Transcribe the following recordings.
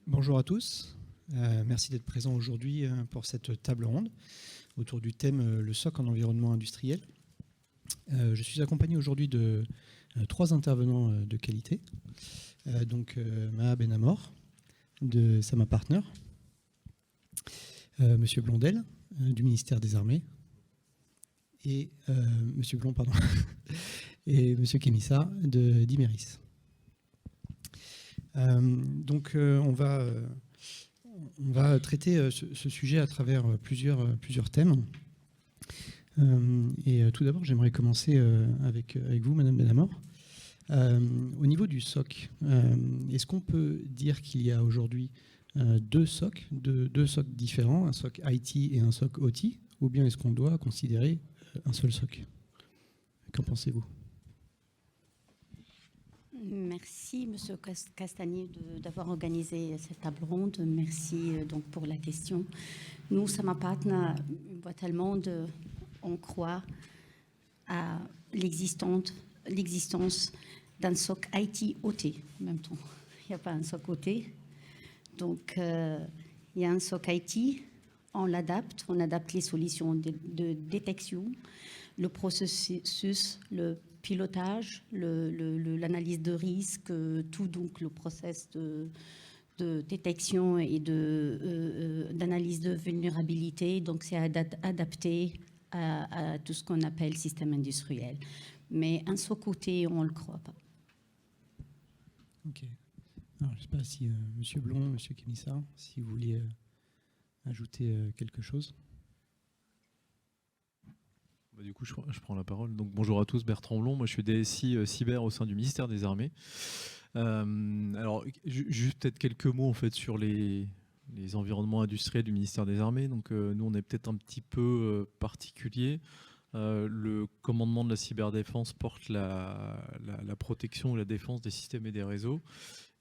Bonjour à tous, merci d'être présents aujourd'hui pour cette table ronde autour du thème le SOC en environnement industriel. Je suis accompagné aujourd'hui de 3 intervenants de qualité, donc Maha Benamor de Sama Partner, Monsieur Blondel du ministère des Armées et Monsieur Blond, pardon, et Monsieur Kemissa d'Imeris. Donc on va traiter ce sujet à travers plusieurs thèmes. Et tout d'abord, j'aimerais commencer avec vous, Madame Benamor. Au niveau du SOC, est-ce qu'on peut dire qu'il y a aujourd'hui deux SOC différents, un SOC IT et un SOC OT, ou bien est-ce qu'on doit considérer un seul SOC? Qu'en pensez-vous? Merci, Monsieur Castagnier, d'avoir organisé cette table ronde. Merci donc pour la question. Nous, Sama Partner, une boîte allemande, on croit à l'existence d'un SOC IT-OT en même temps. Il n'y a pas un SOC OT. Donc, il y a un SOC IT, on adapte les solutions de détection, le processus, le pilotage, l'analyse de risque, tout donc le process de détection et d'analyse de vulnérabilité. Donc, c'est adapté à tout ce qu'on appelle système industriel. Mais un SOC OT, on ne le croit pas. Ok. Alors, je ne sais pas si Monsieur Blond, Monsieur Kemissa, si vous vouliez ajouter quelque chose. Du coup, je prends la parole. Donc, bonjour à tous, Bertrand Blond. Moi, je suis DSI cyber au sein du ministère des Armées. Alors, juste peut-être quelques mots en fait sur les environnements industriels du ministère des Armées. Donc, nous, on est peut-être un petit peu particulier. Le commandement de la cyberdéfense porte la protection ou la défense des systèmes et des réseaux.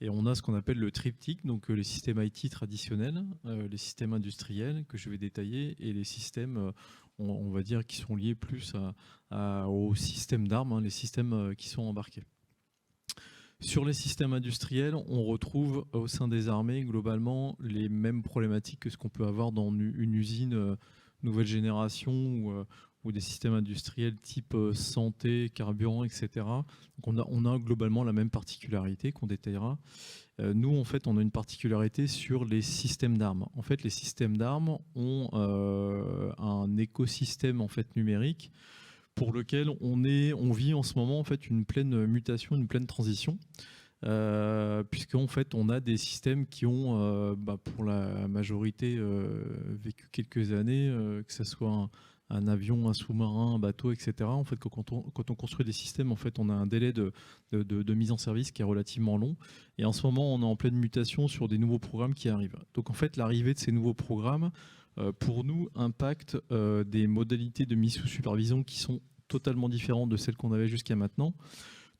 Et on a ce qu'on appelle le triptyque, donc les systèmes IT traditionnels, les systèmes industriels que je vais détailler, et les systèmes, on va dire, qui sont liés plus aux systèmes d'armes, les systèmes qui sont embarqués. Sur les systèmes industriels, on retrouve au sein des armées globalement les mêmes problématiques que ce qu'on peut avoir dans une usine nouvelle génération ou des systèmes industriels type santé, carburant, etc. Donc on a globalement la même particularité qu'on détaillera. Nous, en fait, on a une particularité sur les systèmes d'armes. En fait, les systèmes d'armes ont un écosystème en fait numérique pour lequel on vit en ce moment en fait une pleine mutation, une pleine transition. Puisqu'en fait on a des systèmes qui ont pour la majorité vécu quelques années, que ce soit un avion, un sous-marin, un bateau, etc. En fait, quand on construit des systèmes, en fait, on a un délai de mise en service qui est relativement long. Et en ce moment, on est en pleine mutation sur des nouveaux programmes qui arrivent. Donc en fait, l'arrivée de ces nouveaux programmes, pour nous, impacte des modalités de mise sous supervision qui sont totalement différentes de celles qu'on avait jusqu'à maintenant.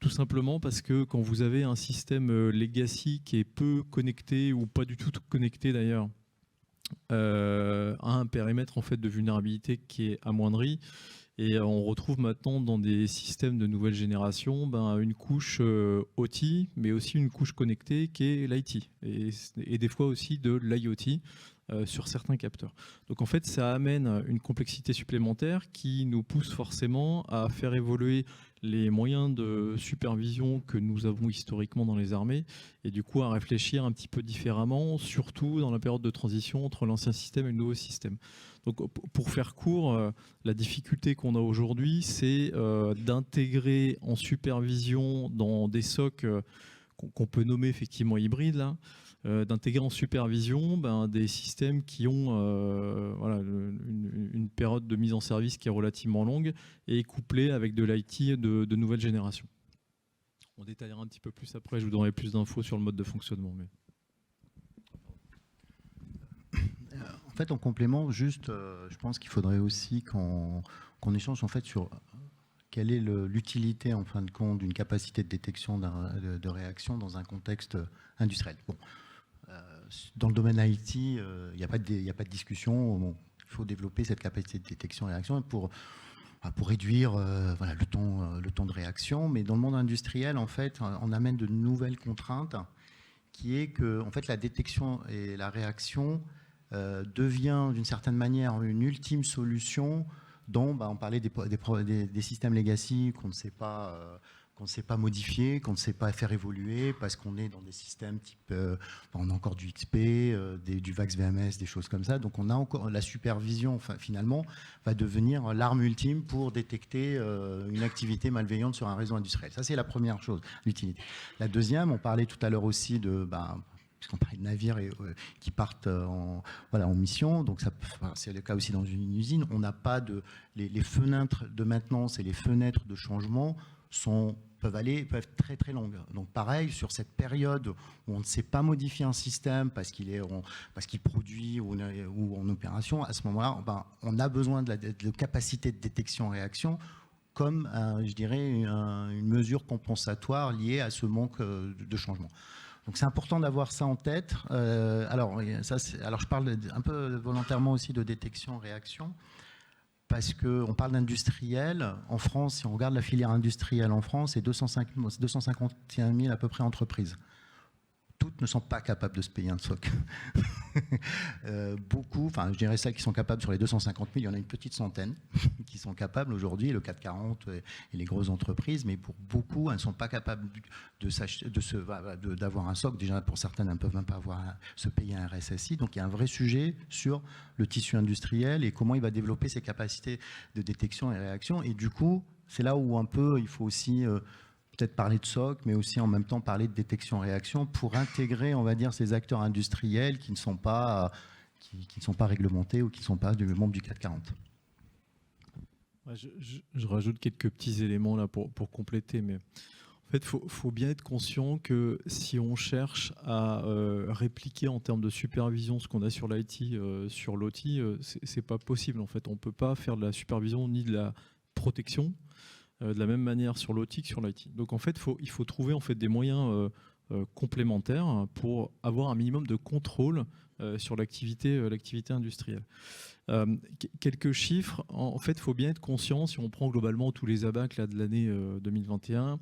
Tout simplement parce que quand vous avez un système legacy qui est peu connecté ou pas du tout connecté d'ailleurs à un périmètre en fait de vulnérabilité qui est amoindri, et on retrouve maintenant dans des systèmes de nouvelle génération une couche OT, mais aussi une couche connectée qui est l'IT, et des fois aussi de l'IoT sur certains capteurs. Donc en fait, ça amène une complexité supplémentaire qui nous pousse forcément à faire évoluer les moyens de supervision que nous avons historiquement dans les armées, et du coup à réfléchir un petit peu différemment, surtout dans la période de transition entre l'ancien système et le nouveau système. Donc pour faire court, la difficulté qu'on a aujourd'hui, c'est d'intégrer en supervision dans des SOC qu'on peut nommer effectivement hybrides, là, d'intégrer en supervision des systèmes qui ont une période de mise en service qui est relativement longue et couplée avec de l'IT de nouvelle génération. On détaillera un petit peu plus après, je vous donnerai plus d'infos sur le mode de fonctionnement. Mais... En fait, en complément, juste, je pense qu'il faudrait aussi qu'on échange en fait sur quelle est l'utilité en fin de compte d'une capacité de détection de réaction dans un contexte industriel. Bon. Dans le domaine IT, il n'y a pas de discussion. Bon, il faut développer cette capacité de détection et réaction pour réduire le temps de réaction. Mais dans le monde industriel, en fait, on amène de nouvelles contraintes qui est que en fait, la détection et la réaction devient d'une certaine manière une ultime solution dont on parlait des systèmes legacy qu'on ne sait pas modifier, qu'on ne sait pas faire évoluer parce qu'on est dans des systèmes type, on a encore du XP, du VAX VMS, des choses comme ça. Donc on a encore la supervision, finalement, va devenir l'arme ultime pour détecter une activité malveillante sur un réseau industriel. Ça, c'est la première chose, l'utilité. La deuxième, on parlait tout à l'heure aussi de... puisqu'on parlait de navires qui partent en mission, donc c'est le cas aussi dans une usine, on n'a pas les fenêtres de maintenance et les fenêtres de changement peuvent être très très longues. Donc pareil, sur cette période où on ne sait pas modifier un système parce qu'il produit ou en opération, à ce moment-là, on a besoin de capacité de détection-réaction comme, je dirais, une mesure compensatoire liée à ce manque de changement. Donc c'est important d'avoir ça en tête. Alors je parle un peu volontairement aussi de détection-réaction, parce qu'on parle d'industriel. En France, si on regarde la filière industrielle en France, c'est 251 000 à peu près entreprises. Toutes ne sont pas capables de se payer un SOC. Beaucoup, je dirais celles qui sont capables sur les 250 000, il y en a une petite centaine qui sont capables aujourd'hui, le 440 et les grosses entreprises, mais pour beaucoup, elles ne sont pas capables d'avoir un SOC. Déjà, pour certaines, elles ne peuvent même pas se payer un RSSI. Donc, il y a un vrai sujet sur le tissu industriel et comment il va développer ses capacités de détection et réaction. Et du coup, c'est là où un peu, il faut aussi... peut-être parler de SOC, mais aussi en même temps parler de détection-réaction pour intégrer, on va dire, ces acteurs industriels qui ne sont pas réglementés ou qui ne sont pas membres du 440. Ouais, je rajoute quelques petits éléments là pour compléter, mais en fait, faut bien être conscient que si on cherche à répliquer en termes de supervision ce qu'on a sur l'IT, sur l'OT, c'est pas possible. En fait, on peut pas faire de la supervision ni de la protection de la même manière sur l'OT que sur l'IT. Donc en fait, il faut trouver en fait des moyens complémentaires pour avoir un minimum de contrôle sur l'activité industrielle. Quelques chiffres. En fait, il faut bien être conscient, si on prend globalement tous les ABAC là, de l'année 2021,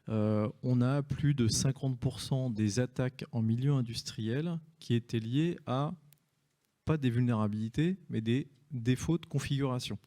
on a plus de 50% des attaques en milieu industriel qui étaient liées à, pas des vulnérabilités, mais des défauts de configuration.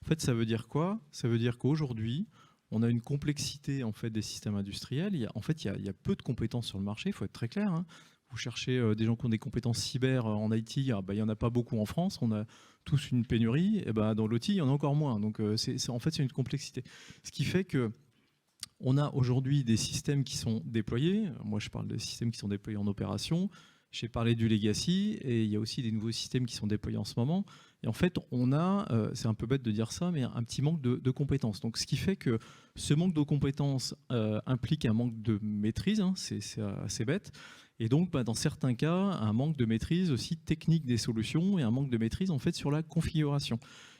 En fait, ça veut dire quoi? Ça veut dire qu'aujourd'hui, on a une complexité en fait, des systèmes industriels. Il y a peu de compétences sur le marché, il faut être très clair. Hein. Vous cherchez des gens qui ont des compétences cyber en IT, il n'y en a pas beaucoup en France. On a tous une pénurie. Et dans l'OT, il y en a encore moins. Donc, c'est une complexité. Ce qui fait qu'on a aujourd'hui des systèmes qui sont déployés. Moi, je parle des systèmes qui sont déployés en opération. J'ai parlé du legacy et il y a aussi des nouveaux systèmes qui sont déployés en ce moment. Et en fait, on a, c'est un peu bête de dire ça, mais un petit manque de compétences. Donc, ce qui fait que ce manque de compétences implique un manque de maîtrise, hein, c'est assez bête. Et donc, dans certains cas, un manque de maîtrise aussi technique des solutions et un manque de maîtrise en fait sur la configuration.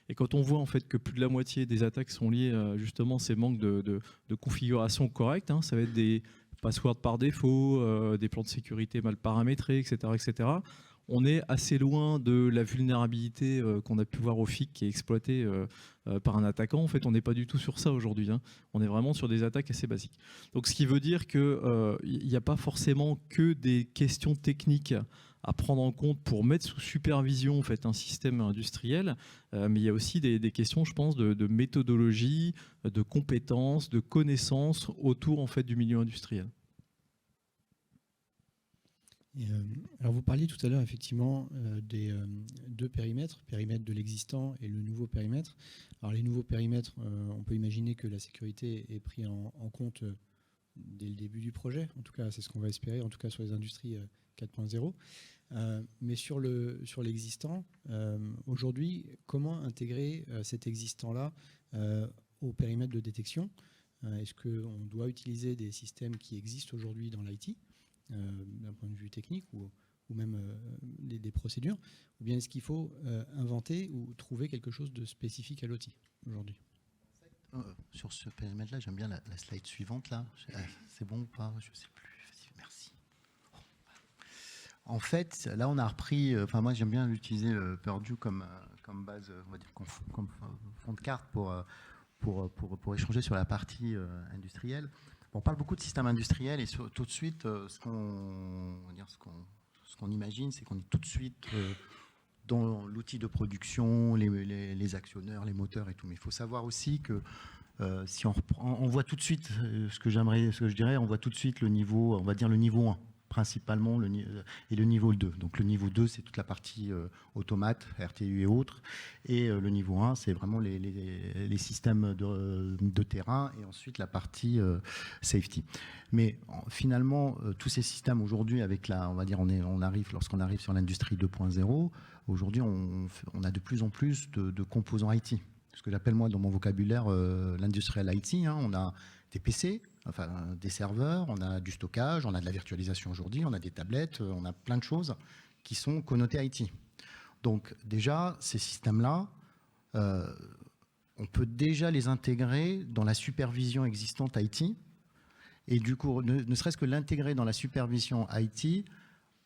Et quand on voit en fait que plus de la moitié des attaques sont liées justement à ces manques de configuration correcte, hein, ça va être des passwords par défaut, des plans de sécurité mal paramétrés, etc., etc. On est assez loin de la vulnérabilité qu'on a pu voir au FIC qui est exploitée par un attaquant. En fait, on n'est pas du tout sur ça aujourd'hui. Hein. On est vraiment sur des attaques assez basiques. Donc, ce qui veut dire qu'il n'y a pas forcément que des questions techniques à prendre en compte pour mettre sous supervision en fait, un système industriel, mais il y a aussi des questions, je pense, de méthodologie, de compétences, de connaissances autour en fait, du milieu industriel. Alors vous parliez tout à l'heure effectivement des deux périmètres de l'existant et le nouveau périmètre. Alors les nouveaux périmètres, on peut imaginer que la sécurité est prise en compte dès le début du projet. En tout cas, c'est ce qu'on va espérer, en tout cas sur les industries 4.0. Mais sur l'existant, aujourd'hui, comment intégrer cet existant-là au périmètre de détection? Est-ce qu'on doit utiliser des systèmes qui existent aujourd'hui dans l'IT d'un point de vue technique ou même des procédures, ou bien est-ce qu'il faut inventer ou trouver quelque chose de spécifique à l'OT aujourd'hui? Sur ce périmètre-là, j'aime bien la slide suivante. Là. C'est bon ou pas? Je ne sais plus. Merci. En fait, là, on a repris... moi, j'aime bien utiliser Purdue comme base, on va dire, comme fond de carte pour échanger sur la partie industrielle. On parle beaucoup de système industriel et tout de suite, ce qu'on imagine, c'est qu'on est tout de suite dans l'outil de production, les actionneurs, les moteurs et tout. Mais il faut savoir aussi que si on voit tout de suite, ce que je dirais, on voit tout de suite le niveau, on va dire le niveau 1. Principalement et le niveau 2. Donc le niveau 2, c'est toute la partie automate, RTU et autres. Et le niveau 1, c'est vraiment les systèmes de terrain et ensuite la partie safety. Mais finalement, tous ces systèmes aujourd'hui, avec lorsqu'on arrive sur l'industrie 2.0, aujourd'hui, on a de plus en plus de composants IT. Ce que j'appelle moi dans mon vocabulaire l'industrial IT. On a des PC, enfin des serveurs, on a du stockage, on a de la virtualisation aujourd'hui, on a des tablettes, on a plein de choses qui sont connotées IT. Donc déjà, ces systèmes-là, on peut déjà les intégrer dans la supervision existante IT. Et du coup, ne serait-ce que l'intégrer dans la supervision IT,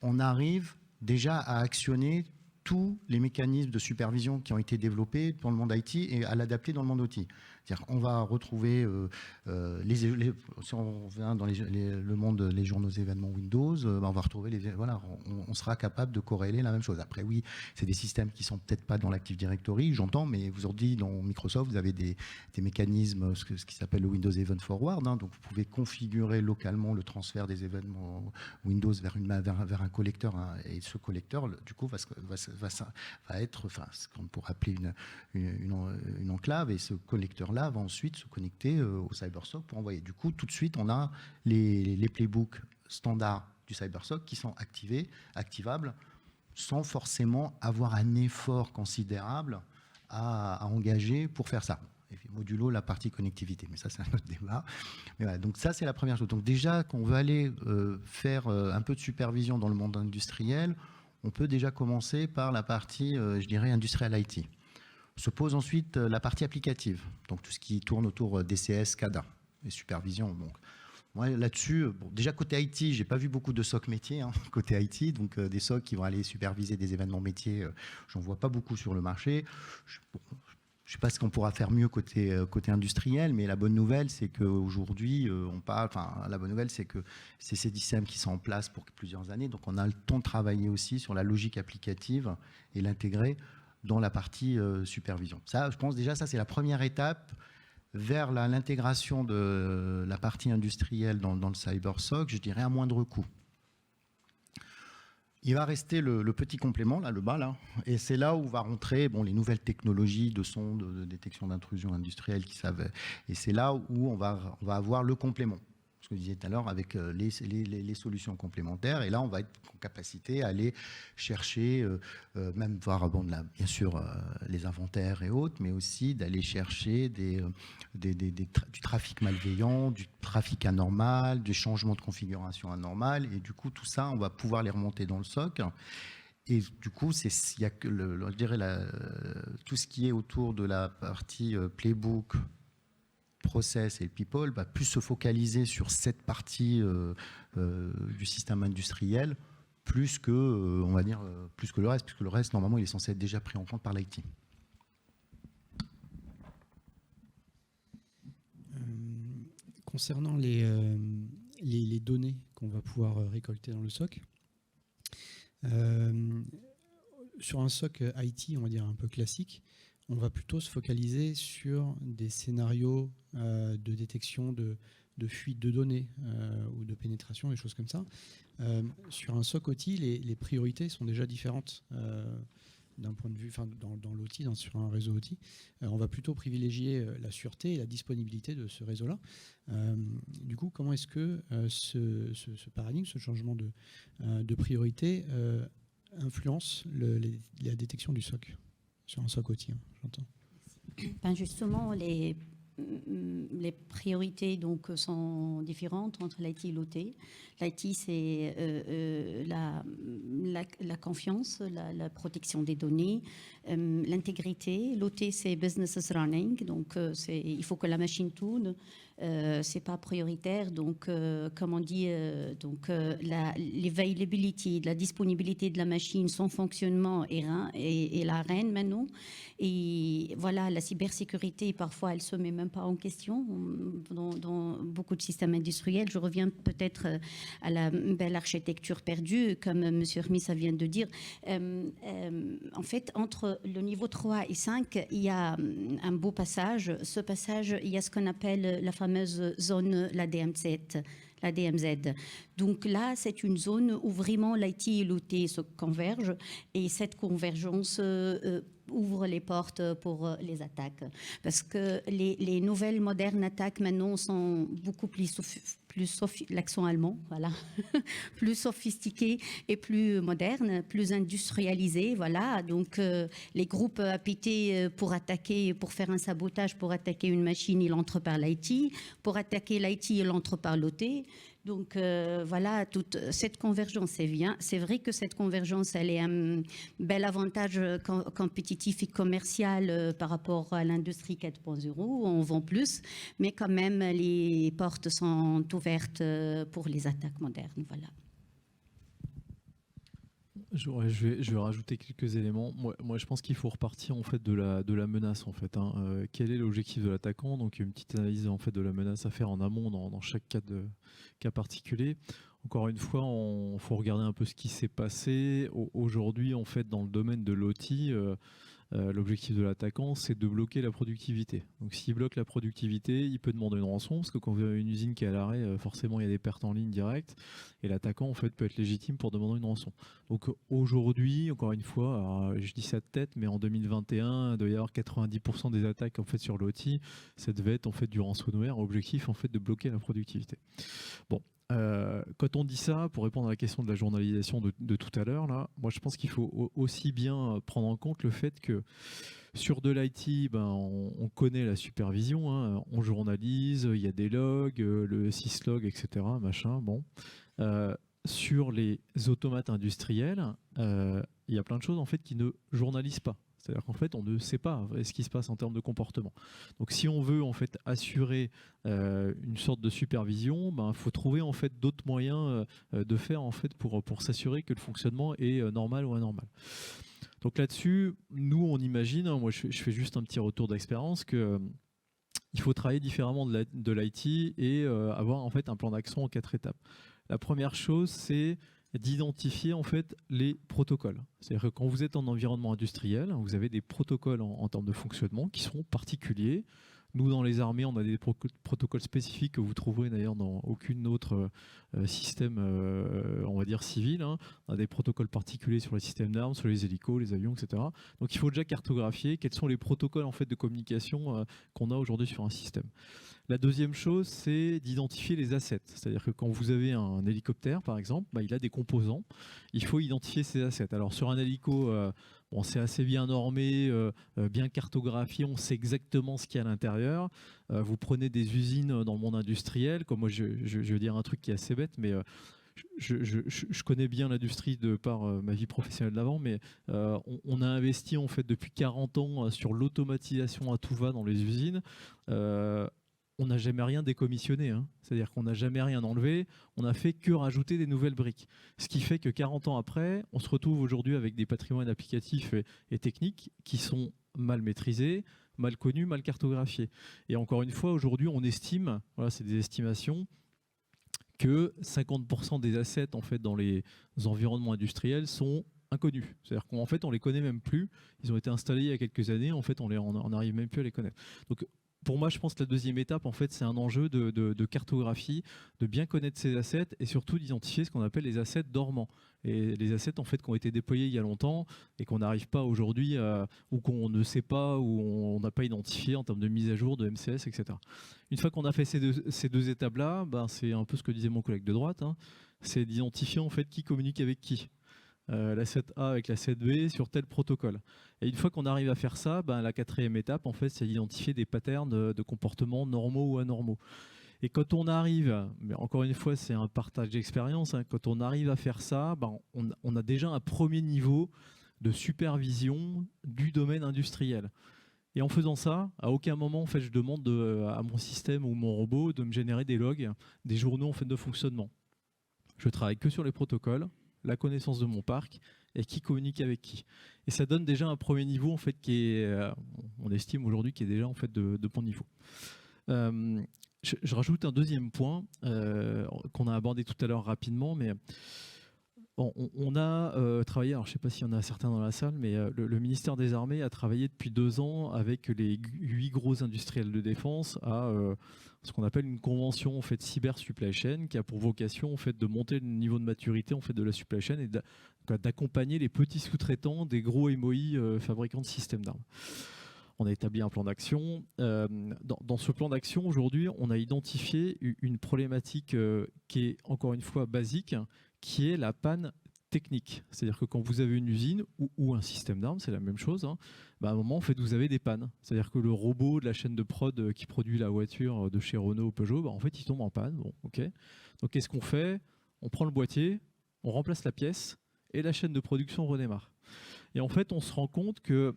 on arrive déjà à actionner tous les mécanismes de supervision qui ont été développés dans le monde IT et à l'adapter dans le monde OT. C'est-à-dire qu'on va retrouver, si on vient dans le monde des journaux événements Windows, on va retrouver, on sera capable de corréler la même chose. Après, oui, c'est des systèmes qui ne sont peut-être pas dans l'Active Directory, j'entends, mais aujourd'hui, dans Microsoft, vous avez des mécanismes, ce qui s'appelle le Windows Event Forward, donc vous pouvez configurer localement le transfert des événements Windows vers un collecteur, et ce collecteur, du coup, va être ce qu'on pourrait appeler une enclave, et ce collecteur-là va ensuite se connecter au CyberSOC pour envoyer. Du coup, tout de suite, on a les playbooks standards du CyberSOC qui sont activables sans forcément avoir un effort considérable à engager pour faire ça. Et puis, modulo la partie connectivité, mais ça, c'est un autre débat. Mais voilà, donc ça, c'est la première chose. Donc déjà, qu'on veut aller faire un peu de supervision dans le monde industriel, on peut déjà commencer par la partie, je dirais, industrial IT. Se pose ensuite la partie applicative, donc tout ce qui tourne autour DCS, CADA et supervision. Donc, moi, là-dessus, déjà côté IT, j'ai pas vu beaucoup de SOC métiers côté IT, donc des SOC qui vont aller superviser des événements métiers, j'en vois pas beaucoup sur le marché. Je ne sais pas ce qu'on pourra faire mieux côté industriel, mais la bonne nouvelle, c'est qu'aujourd'hui, la bonne nouvelle, c'est que c'est ces systèmes qui sont en place pour plusieurs années, donc on a le temps de travailler aussi sur la logique applicative et l'intégrer dans la partie supervision. Ça, je pense déjà, ça c'est la première étape vers l'intégration de la partie industrielle dans le CyberSOC, je dirais à moindre coût. Il va rester le petit complément, là, le bas, là, et c'est là où va rentrer les nouvelles technologies de sonde, de détection d'intrusion industrielle qui savent, et c'est là où on va avoir le complément. Ce que je disais tout à l'heure avec les solutions complémentaires, et là on va être en capacité à aller chercher, même voir bien sûr les inventaires et autres, mais aussi d'aller chercher du trafic malveillant, du trafic anormal, du changement de configuration anormal, et du coup tout ça on va pouvoir les remonter dans le SOC. Et du coup, il y a que je dirais tout ce qui est autour de la partie playbook, process et people, va plus se focaliser sur cette partie du système industriel, plus que, on va dire, plus que le reste, puisque le reste, normalement, il est censé être déjà pris en compte par l'IT. Concernant les données qu'on va pouvoir récolter dans le SOC, sur un SOC IT, on va dire un peu classique, on va plutôt se focaliser sur des scénarios de détection de fuite de données ou de pénétration, des choses comme ça. Sur un SOC OT, les priorités sont déjà différentes d'un point de vue, dans l'OT, sur un réseau OT. On va plutôt privilégier la sûreté et la disponibilité de ce réseau-là. Du coup, comment est-ce que ce paradigme, ce changement de priorité influence la détection du SOC sur un SOC OT, j'entends. Justement, les priorités sont différentes entre l'IT et l'OT. L'IT, c'est la confiance, la protection des données, l'intégrité. L'OT, c'est business is running, donc il faut que la machine tourne. c'est pas prioritaire. Donc, comme on dit, l'availability, la disponibilité de la machine, son fonctionnement est la reine maintenant. Et voilà, la cybersécurité, parfois, elle se met même pas en question dans beaucoup de systèmes industriels. Je reviens peut-être à la belle architecture perdue, comme M. Hermissa vient de dire. En fait, entre le niveau 3 et 5, il y a un beau passage. Ce passage, il y a ce qu'on appelle la fameuse zone, la DMZ. Donc là, c'est une zone où vraiment l'IT et l'OT se convergent, et cette convergence ouvre les portes pour les attaques. Parce que les nouvelles modernes attaques maintenant sont beaucoup plus l'accent allemand, voilà, plus sophistiquées et plus modernes, plus industrialisées, voilà. Donc les groupes APT pour attaquer, pour faire un sabotage, pour attaquer une machine, ils entrent par l'IT. Pour attaquer l'IT, ils entrent par l'OT. Donc voilà, toute cette convergence, c'est bien. C'est vrai que cette convergence, elle est un bel avantage compétitif et commercial par rapport à l'industrie 4.0, où on vend plus, mais quand même, les portes sont ouvertes pour les attaques modernes. Voilà. Je vais rajouter quelques éléments. Moi, je pense qu'il faut repartir en fait de la menace en fait. Quel est l'objectif de l'attaquant? Donc, il y a une petite analyse en fait de la menace à faire en amont dans chaque cas particulier. Encore une fois, il faut regarder un peu ce qui s'est passé aujourd'hui en fait dans le domaine de l'OT. L'objectif de l'attaquant, c'est de bloquer la productivité. Donc s'il bloque la productivité, il peut demander une rançon, parce que quand vous avez une usine qui est à l'arrêt, forcément il y a des pertes en ligne directes, et l'attaquant en fait peut être légitime pour demander une rançon. Donc aujourd'hui, encore une fois, alors, je dis ça de tête, mais en 2021, il doit y avoir 90% des attaques en fait sur l'OT, ça devait être en fait du ransomware, objectif en fait de bloquer la productivité. Bon. Quand on dit ça, pour répondre à la question de la journalisation de tout à l'heure, là, moi je pense qu'il faut aussi bien prendre en compte le fait que sur de l'IT, on connaît la supervision, hein, on journalise, il y a des logs, le syslog, etc. Machin, bon. Sur les automates industriels, il y a plein de choses en fait qui ne journalisent pas. C'est-à-dire qu'en fait, on ne sait pas ce qui se passe en termes de comportement. Donc, si on veut en fait assurer une sorte de supervision, il faut trouver en fait d'autres moyens de faire en fait pour s'assurer que le fonctionnement est normal ou anormal. Donc là-dessus, nous on imagine, moi je fais juste un petit retour d'expérience, que il faut travailler différemment de l'IT et avoir en fait un plan d'action en 4 étapes. La première chose, c'est d'identifier en fait les protocoles. C'est-à-dire que quand vous êtes en environnement industriel, vous avez des protocoles en termes de fonctionnement qui sont particuliers. Nous, dans les armées, on a des protocoles spécifiques que vous trouverez d'ailleurs dans aucun autre système, on va dire, civil. Hein. On a des protocoles particuliers sur les systèmes d'armes, sur les hélicos, les avions, etc. Donc, il faut déjà cartographier quels sont les protocoles en fait, de communication qu'on a aujourd'hui sur un système. La deuxième chose, c'est d'identifier les assets. C'est-à-dire que quand vous avez un hélicoptère, par exemple, il a des composants. Il faut identifier ces assets. Alors, sur un hélico, c'est assez bien normé, bien cartographié. On sait exactement ce qu'il y a à l'intérieur. Vous prenez des usines dans le monde industriel. Comme moi, je veux dire un truc qui est assez bête, mais je connais bien l'industrie de par ma vie professionnelle d'avant, mais on a investi en fait depuis 40 ans sur l'automatisation à tout va dans les usines. On n'a jamais rien décommissionné, hein. C'est-à-dire qu'on n'a jamais rien enlevé, on n'a fait que rajouter des nouvelles briques. Ce qui fait que 40 ans après, on se retrouve aujourd'hui avec des patrimoines applicatifs et techniques qui sont mal maîtrisés, mal connus, mal cartographiés. Et encore une fois, aujourd'hui, on estime, voilà, c'est des estimations, que 50% des assets en fait, dans les environnements industriels sont inconnus. C'est-à-dire qu'en fait, on les connaît même plus. Ils ont été installés il y a quelques années, en fait, on n'arrive même plus à les connaître. Donc, pour moi, je pense que la deuxième étape, en fait, c'est un enjeu de cartographie, de bien connaître ces assets et surtout d'identifier ce qu'on appelle les assets dormants. Et les assets, en fait, qui ont été déployés il y a longtemps et qu'on n'arrive pas aujourd'hui ou qu'on ne sait pas ou on n'a pas identifié en termes de mise à jour, de MCS, etc. Une fois qu'on a fait ces deux étapes-là, c'est un peu ce que disait mon collègue de droite, hein, c'est d'identifier en fait qui communique avec qui. L'asset A avec l'asset B sur tel protocole. Et une fois qu'on arrive à faire ça, la quatrième étape, en fait, c'est d'identifier des patterns de comportements normaux ou anormaux. Et quand on arrive, mais encore une fois, c'est un partage d'expérience, hein, quand on arrive à faire ça, on a déjà un premier niveau de supervision du domaine industriel. Et en faisant ça, à aucun moment en fait, je demande à mon système ou mon robot de me générer des logs, des journaux en fait, de fonctionnement. Je travaille que sur les protocoles, la connaissance de mon parc et qui communique avec qui. Et ça donne déjà un premier niveau en fait, qui est, on estime aujourd'hui, qui est déjà en fait, de bon niveau. Je rajoute un deuxième point qu'on a abordé tout à l'heure rapidement, mais on a travaillé, alors je ne sais pas s'il y en a certains dans la salle, mais le ministère des Armées a travaillé depuis 2 ans avec les 8 gros industriels de défense à ce qu'on appelle une convention en fait, cyber supply chain, qui a pour vocation en fait, de monter le niveau de maturité en fait, de la supply chain et d'accompagner les petits sous-traitants des gros MOI fabricants de systèmes d'armes. On a établi un plan d'action. Dans ce plan d'action, aujourd'hui, on a identifié une problématique qui est, encore une fois, basique, qui est la panne technique. C'est-à-dire que quand vous avez une usine ou un système d'armes, c'est la même chose, hein, à un moment, en fait, vous avez des pannes. C'est-à-dire que le robot de la chaîne de prod qui produit la voiture de chez Renault ou Peugeot, en fait, il tombe en panne. Bon, okay. Donc, qu'est-ce qu'on fait? On prend le boîtier, on remplace la pièce et la chaîne de production redémarre. Et en fait, on se rend compte que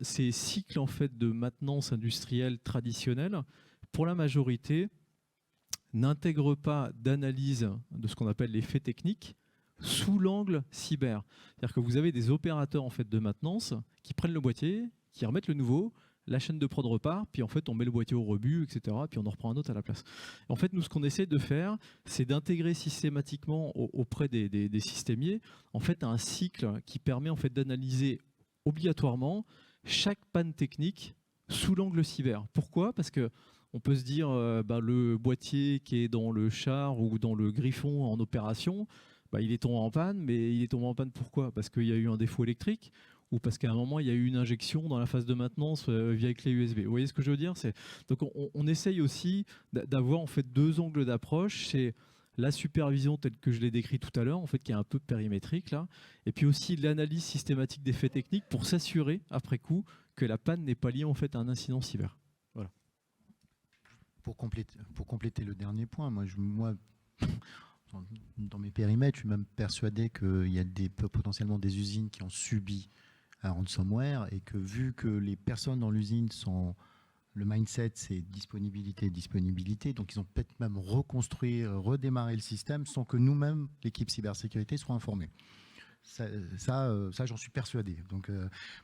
ces cycles en fait, de maintenance industrielle traditionnelle, pour la majorité, n'intègrent pas d'analyse de ce qu'on appelle les faits techniques sous l'angle cyber. C'est-à-dire que vous avez des opérateurs en fait, de maintenance qui prennent le boîtier, qui remettent le nouveau, la chaîne de prod repart, puis en fait on met le boîtier au rebut, etc. Puis on en reprend un autre à la place. En fait, nous, ce qu'on essaie de faire, c'est d'intégrer systématiquement auprès des systémiers en fait, un cycle qui permet en fait, d'analyser obligatoirement chaque panne technique sous l'angle cyber. Pourquoi? Parce que on peut se dire le boîtier qui est dans le char ou dans le Griffon en opération, il est tombé en panne, mais il est tombé en panne pourquoi? Parce qu'il y a eu un défaut électrique ou parce qu'à un moment, il y a eu une injection dans la phase de maintenance via clé USB. Vous voyez ce que je veux dire? Donc on essaye aussi d'avoir en fait 2 angles d'approche. C'est la supervision telle que je l'ai décrit tout à l'heure, en fait, qui est un peu périmétrique, là, et puis aussi l'analyse systématique des faits techniques pour s'assurer, après coup, que la panne n'est pas liée en fait, à un incident cyber. Voilà. Pour compléter le dernier point, moi dans mes périmètres, je suis même persuadé qu'il y a potentiellement des usines qui ont subi un ransomware et que vu que les personnes dans l'usine sont... Le mindset, c'est disponibilité. Donc, ils ont peut-être même reconstruit, redémarré le système sans que nous-mêmes, l'équipe cybersécurité, soient informés. Ça j'en suis persuadé. Donc,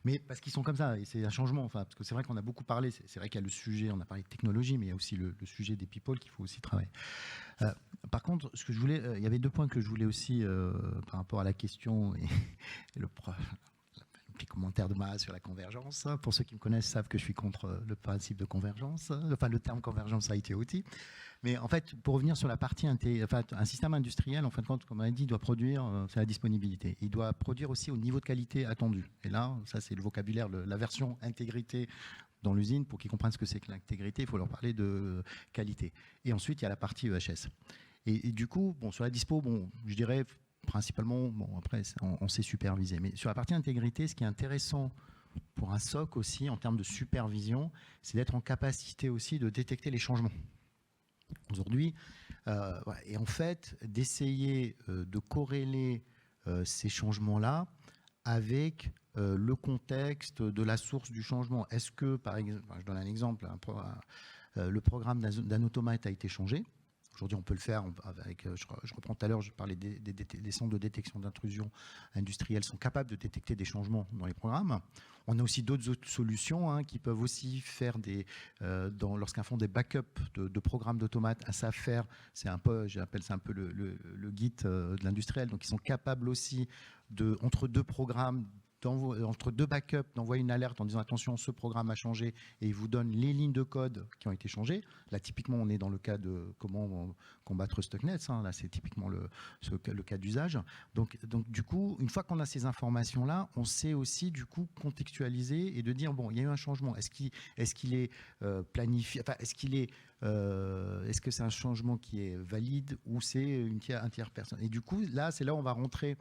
mais parce qu'ils sont comme ça, et c'est un changement. Enfin, parce que c'est vrai qu'on a beaucoup parlé. C'est vrai qu'il y a le sujet, on a parlé de technologie, mais il y a aussi le sujet des people qu'il faut aussi travailler. Par contre, ce que je voulais, il y avait 2 points que je voulais aussi par rapport à la question et le petit commentaire de Maha sur la convergence. Pour ceux qui me connaissent savent que je suis contre le principe de convergence, enfin le terme convergence IT-OT. Mais en fait, pour revenir sur la partie, un système industriel, en fin de compte, comme on a dit, doit produire, c'est la disponibilité. Il doit produire aussi au niveau de qualité attendu. Et là, ça c'est le vocabulaire, la version intégrité dans l'usine. Pour qu'ils comprennent ce que c'est que l'intégrité, il faut leur parler de qualité. Et ensuite, il y a la partie EHS. Et du coup, sur la dispo, je dirais... Principalement, après, on sait superviser. Mais sur la partie intégrité, ce qui est intéressant pour un SOC aussi, en termes de supervision, c'est d'être en capacité aussi de détecter les changements. Aujourd'hui, et en fait, d'essayer de corréler ces changements-là avec le contexte de la source du changement. Est-ce que, par exemple, je donne un exemple, le programme d'un automate a été changé. Aujourd'hui, on peut le faire avec, je reprends tout à l'heure, je parlais des centres de détection d'intrusion industriels sont capables de détecter des changements dans les programmes. On a aussi d'autres solutions qui peuvent aussi faire lorsqu'ils font des backups de programmes d'automates, savent faire, j'appelle ça un peu le Git de l'industriel. Donc, ils sont capables aussi, entre 2 programmes, entre 2 backups, d'envoyer une alerte en disant attention, ce programme a changé, et il vous donne les lignes de code qui ont été changées. Là, typiquement, on est dans le cas de comment combattre Stuxnet. Là, c'est typiquement le cas d'usage. Donc, du coup, une fois qu'on a ces informations-là, on sait aussi, du coup, contextualiser et de dire bon, il y a eu un changement. Est-ce qu'il est planifié? Enfin, est-ce que c'est un changement qui est valide ou c'est un tiers personne? Et du coup, là, c'est là où on va rentrer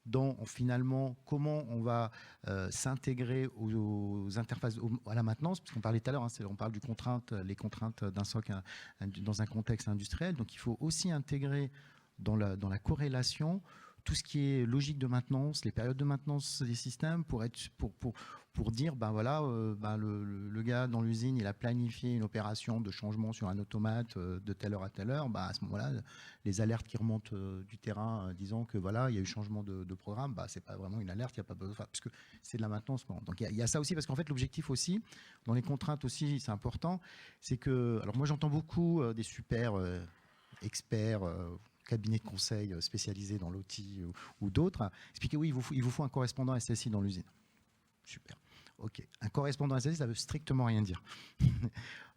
dans finalement comment on va s'intégrer aux interfaces, à la maintenance, parce qu'on parlait tout à l'heure, on parle les contraintes d'un SOC dans un contexte industriel. Donc il faut aussi intégrer dans la corrélation tout ce qui est logique de maintenance, les périodes de maintenance des systèmes pour dire, ben voilà, le gars dans l'usine, il a planifié une opération de changement sur un automate de telle heure à telle heure. À ce moment-là, les alertes qui remontent du terrain disant que voilà, il y a eu changement de programme, c'est pas vraiment une alerte, il y a pas besoin, parce que c'est de la maintenance. Donc il y a ça aussi, parce qu'en fait, l'objectif aussi, dans les contraintes aussi, c'est important, c'est que, alors moi j'entends beaucoup des super experts, cabinets de conseil spécialisés dans l'outil ou d'autres, expliquer oui, il vous faut un correspondant SSI dans l'usine. Super. Ok. Un correspondant SSI, ça veut strictement rien dire.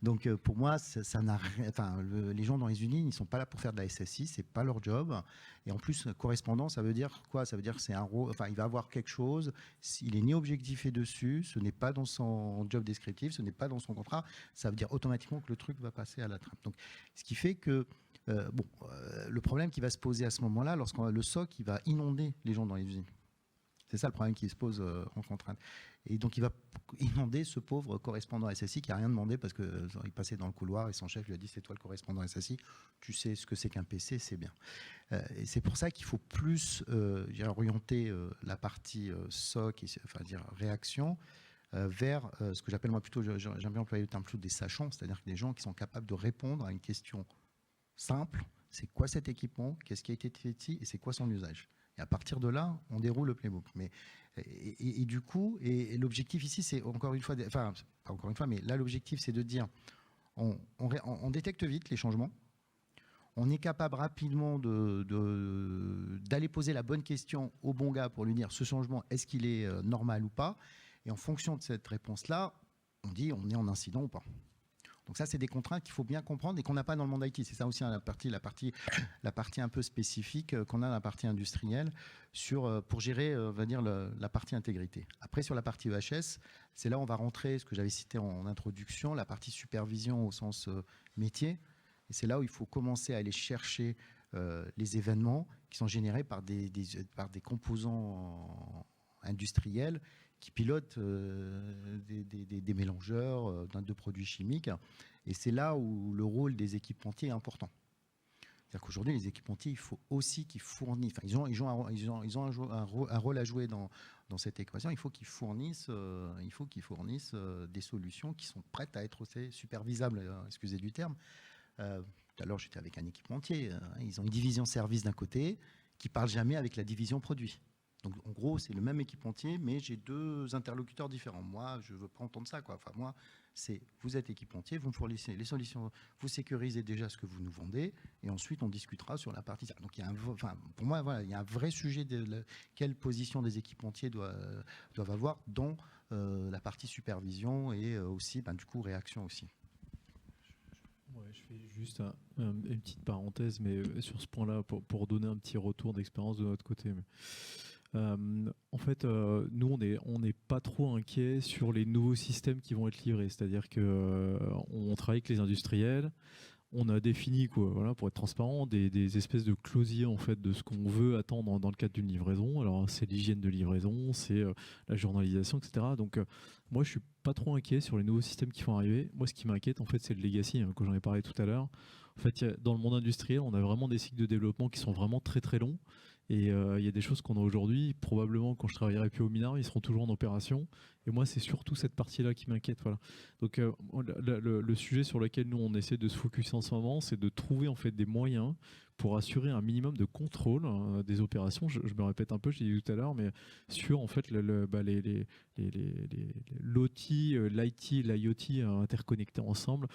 Donc pour moi, ça n'a rien. Enfin, les gens dans les usines, ils sont pas là pour faire de la SSI, c'est pas leur job. Et en plus, correspondant, ça veut dire quoi? Ça veut dire que c'est un rôle. Enfin, il va avoir quelque chose. Il est ni objectifs dessus. Ce n'est pas dans son job descriptif. Ce n'est pas dans son contrat. Ça veut dire automatiquement que le truc va passer à la trappe. Donc, ce qui fait que le problème qui va se poser à ce moment-là, lorsqu'on a le SOC, il va inonder les gens dans les usines. C'est ça le problème qui se pose en contrainte. Et donc, il va inonder ce pauvre correspondant SSI qui n'a rien demandé parce qu'il passait dans le couloir et son chef lui a dit « c'est toi le correspondant SSI, tu sais ce que c'est qu'un PC, c'est bien ». Et c'est pour ça qu'il faut plus orienter la partie SOC, enfin dire réaction, vers ce que j'appelle moi plutôt, j'aime bien employer le terme plutôt des sachants, c'est-à-dire des gens qui sont capables de répondre à une question simple, c'est quoi cet équipement, qu'est-ce qui a été fait ici et c'est quoi son usage. Et à partir de là, on déroule le playbook. Et du coup, et l'objectif ici, c'est encore une fois, enfin, pas encore une fois, mais là, l'objectif, c'est de dire, on détecte vite les changements, on est capable rapidement d'aller poser la bonne question au bon gars pour lui dire, ce changement, est-ce qu'il est normal ou pas? Et en fonction de cette réponse-là, on dit, on est en incident ou pas. Donc ça, c'est des contraintes qu'il faut bien comprendre et qu'on n'a pas dans le monde IT. C'est ça aussi la partie un peu spécifique qu'on a dans la partie industrielle pour gérer, on va dire, la partie intégrité. Après, sur la partie EHS, c'est là où on va rentrer, ce que j'avais cité en introduction, la partie supervision au sens métier. Et c'est là où il faut commencer à aller chercher les événements qui sont générés par des composants industriels qui pilotent des mélangeurs de produits chimiques. Et c'est là où le rôle des équipementiers est important. C'est-à-dire qu'aujourd'hui, les équipementiers, il faut aussi qu'ils fournissent... Enfin, ils ont un rôle à jouer dans cette équation. Il faut qu'ils fournissent, des solutions qui sont prêtes à être aussi supervisables, excusez du terme. Tout à l'heure, j'étais avec un équipementier. Ils ont une division service d'un côté qui ne parle jamais avec la division produit. Donc, en gros, c'est le même équipementier, mais j'ai deux interlocuteurs différents. Moi, je ne veux pas entendre ça, quoi. Enfin, moi, vous êtes équipementier, vous me fournissez les solutions, vous sécurisez déjà ce que vous nous vendez, et ensuite, on discutera sur la partie... Donc, pour moi, voilà, il y a un vrai sujet de quelle position des équipementiers doivent avoir dans la partie supervision et aussi, du coup, réaction aussi. Ouais, je fais juste une petite parenthèse, mais sur ce point-là, pour donner un petit retour d'expérience de notre côté. En fait, nous, on n'est pas trop inquiets sur les nouveaux systèmes qui vont être livrés. C'est-à-dire qu'on travaille avec les industriels. On a défini, voilà, pour être transparent, des espèces de closiers en fait, de ce qu'on veut attendre dans le cadre d'une livraison. Alors, c'est l'hygiène de livraison, c'est la journalisation, etc. Donc, moi, je ne suis pas trop inquiet sur les nouveaux systèmes qui vont arriver. Moi, ce qui m'inquiète, en fait, c'est le legacy, que j'en ai parlé tout à l'heure. En fait, dans le monde industriel, on a vraiment des cycles de développement qui sont vraiment très, très longs. Et il y a des choses qu'on a aujourd'hui, probablement quand je travaillerai plus au Minard, ils seront toujours en opération. Et moi, c'est surtout cette partie-là qui m'inquiète. Voilà. Donc, le sujet sur lequel nous, on essaie de se focus en ce moment, c'est de trouver en fait des moyens pour assurer un minimum de contrôle des opérations. Je me répète un peu, je l'ai dit tout à l'heure, mais sur en fait l'OT, l'IT, l'IoT interconnectés ensemble,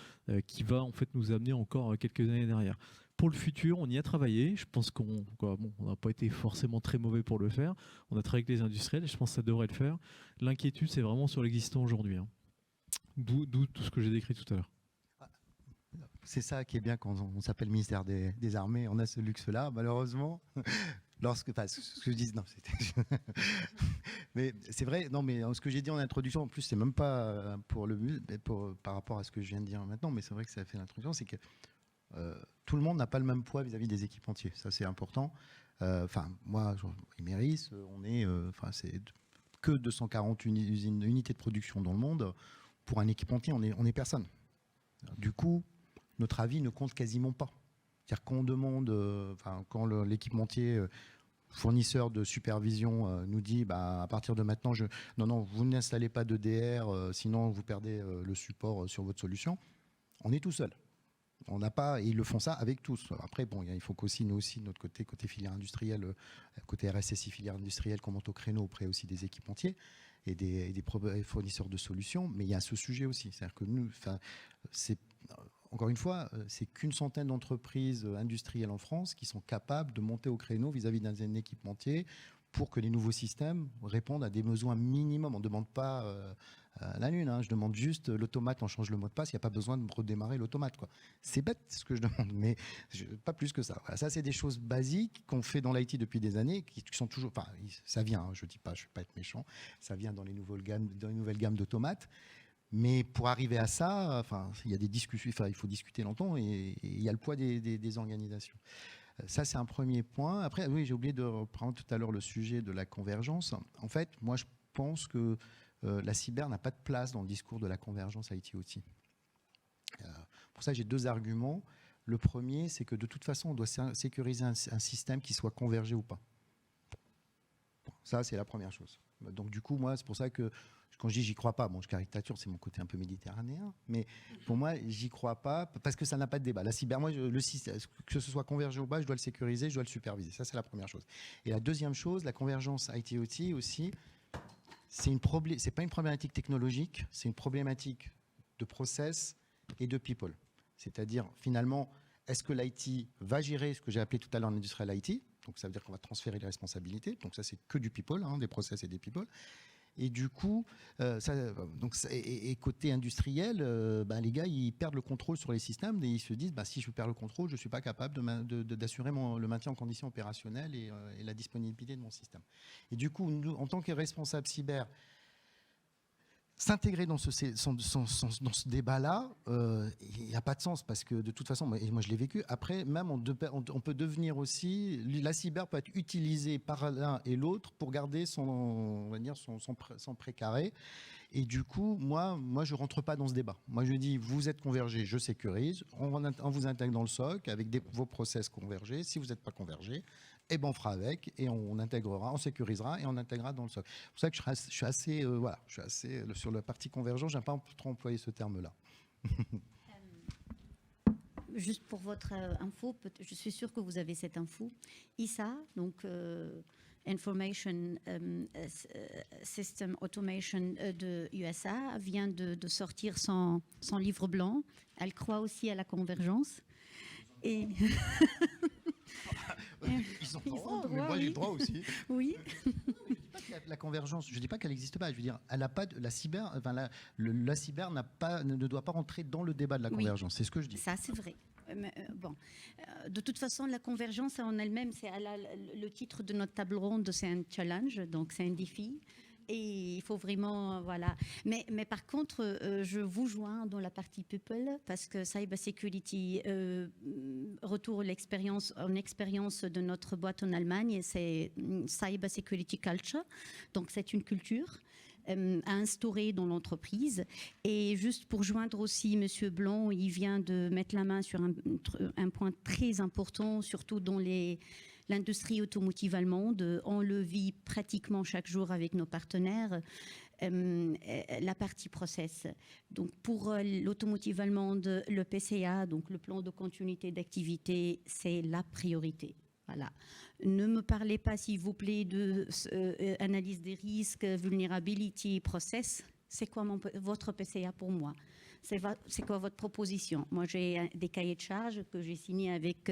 qui va en fait nous amener encore quelques années derrière. Pour le futur, on y a travaillé. Je pense qu'on n'a pas été forcément très mauvais pour le faire. On a travaillé avec les industriels et je pense que ça devrait le faire. L'inquiétude, c'est vraiment sur l'existant aujourd'hui. D'où tout ce que j'ai décrit tout à l'heure. C'est ça qui est bien quand on s'appelle ministère des Armées. On a ce luxe-là, malheureusement. Ce que je dis, non, mais c'est vrai. Non, mais ce que j'ai dit en introduction, en plus, c'est même pas pour le but, mais par rapport à ce que je viens de dire maintenant. Mais c'est vrai que ça a fait l'introduction, c'est que tout le monde n'a pas le même poids vis-à-vis des équipementiers. Ça, c'est important. Moi, Imerys, on est, c'est que 240 unités de production dans le monde. Pour un équipementier, on est personne. Du coup, notre avis ne compte quasiment pas. C'est-à-dire qu'on demande, quand l'équipementier fournisseur de supervision nous dit à partir de maintenant, non, vous n'installez pas de DR, sinon vous perdez le support sur votre solution. On est tout seul. On n'a pas, et ils le font ça avec tous. Après, bon, il faut qu'aussi, nous aussi, de notre côté filière industrielle, côté RSSI filière industrielle, qu'on monte au créneau auprès aussi des équipementiers et des fournisseurs de solutions. Mais il y a ce sujet aussi. C'est-à-dire que nous, encore une fois, c'est qu'une centaine d'entreprises industrielles en France qui sont capables de monter au créneau vis-à-vis d'un équipementier pour que les nouveaux systèmes répondent à des besoins minimums. On ne demande pas la lune, hein. Je demande juste l'automate, on change le mot de passe, il n'y a pas besoin de redémarrer l'automate, quoi. C'est bête ce que je demande, mais pas plus que ça. Voilà, ça, c'est des choses basiques qu'on fait dans l'IT depuis des années, qui sont toujours, enfin, ça vient, hein, je ne vais pas être méchant, ça vient dans les nouvelles gammes d'automates. Mais pour arriver à ça, enfin, il y a des discussions, enfin, il faut discuter longtemps et il y a le poids des organisations. Ça, c'est un premier point. Après, oui, j'ai oublié de reprendre tout à l'heure le sujet de la convergence. En fait, moi, je pense que la cyber n'a pas de place dans le discours de la convergence IT-OT. Pour ça, j'ai deux arguments. Le premier, c'est que de toute façon, on doit sécuriser un système qui soit convergé ou pas. Bon, ça, c'est la première chose. Donc, du coup, moi, c'est pour ça que quand je dis j'y crois pas, bon, je caricature, c'est mon côté un peu méditerranéen, mais pour moi, j'y crois pas parce que ça n'a pas de débat. La cyber, moi, le système, que ce soit convergé ou pas, je dois le sécuriser, je dois le superviser. Ça, c'est la première chose. Et la deuxième chose, la convergence IT-OT aussi, c'est pas une problématique technologique, c'est une problématique de process et de people. C'est-à-dire, finalement, est-ce que l'IT va gérer ce que j'ai appelé tout à l'heure l'industrial IT? Donc, ça veut dire qu'on va transférer les responsabilités. Donc, ça, c'est que du people, hein, des process et des people. Et du coup, côté industriel, les gars, ils perdent le contrôle sur les systèmes et ils se disent, si je perds le contrôle, je ne suis pas capable d'assurer le maintien en condition opérationnelle et la disponibilité de mon système. Et du coup, nous, en tant que responsable cyber, s'intégrer dans ce débat-là, il n'y a pas de sens parce que de toute façon, moi je l'ai vécu, après même on peut devenir aussi, la cyber peut être utilisée par l'un et l'autre pour garder son précaré. Et du coup, moi je ne rentre pas dans ce débat. Moi je dis, vous êtes convergés, je sécurise, on vous intègre dans le SOC avec vos process convergés. Si vous n'êtes pas convergés, eh ben on fera avec et on intégrera, on sécurisera et on intégrera dans le SOC. C'est pour ça que je suis assez sur la partie convergence, j'aime pas trop employer ce terme-là. Juste pour votre info, je suis sûre que vous avez cette info. ISA, donc Information System Automation de USA, vient de sortir son livre blanc. Elle croit aussi à la convergence. Et Ils ont droit, mais moi j'ai le droit aussi. Oui. La convergence, je ne dis pas qu'elle n'existe pas. Je veux dire, elle a pas la cyber. Enfin, la cyber ne doit pas rentrer dans le débat de la convergence. Oui. C'est ce que je dis. Ça, c'est vrai. De toute façon, la convergence en elle-même, c'est le titre de notre table ronde, c'est un challenge, donc c'est un défi. Et il faut vraiment, voilà. Mais par contre, je vous joins dans la partie people parce que Cyber Security, retour en expérience de notre boîte en Allemagne, c'est Cyber Security Culture. Donc, c'est une culture à instaurer dans l'entreprise. Et juste pour joindre aussi M. Blanc, il vient de mettre la main sur un point très important, surtout dans l'industrie automotive allemande. On le vit pratiquement chaque jour avec nos partenaires, la partie process. Donc pour l'automotive allemande, le PCA, donc le plan de continuité d'activité, c'est la priorité. Voilà. Ne me parlez pas, s'il vous plaît, de analyse des risques, vulnerability, process. C'est quoi votre PCA pour moi? C'est quoi votre proposition? Moi, j'ai des cahiers de charges que j'ai signés avec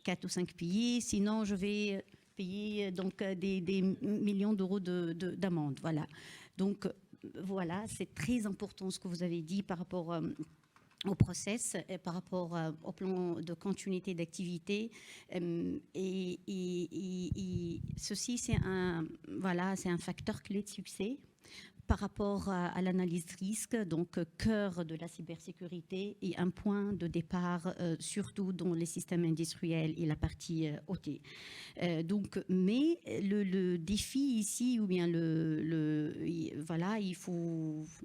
4 ou 5 pays. Sinon, je vais payer donc, des millions d'euros d'amende. Voilà. Donc, voilà, c'est très important ce que vous avez dit par rapport au process, et par rapport au plan de continuité d'activité. Et ceci, c'est un facteur clé de succès par rapport à l'analyse de risque, donc cœur de la cybersécurité et un point de départ, surtout dans les systèmes industriels et la partie OT. Mais le défi ici, ou bien le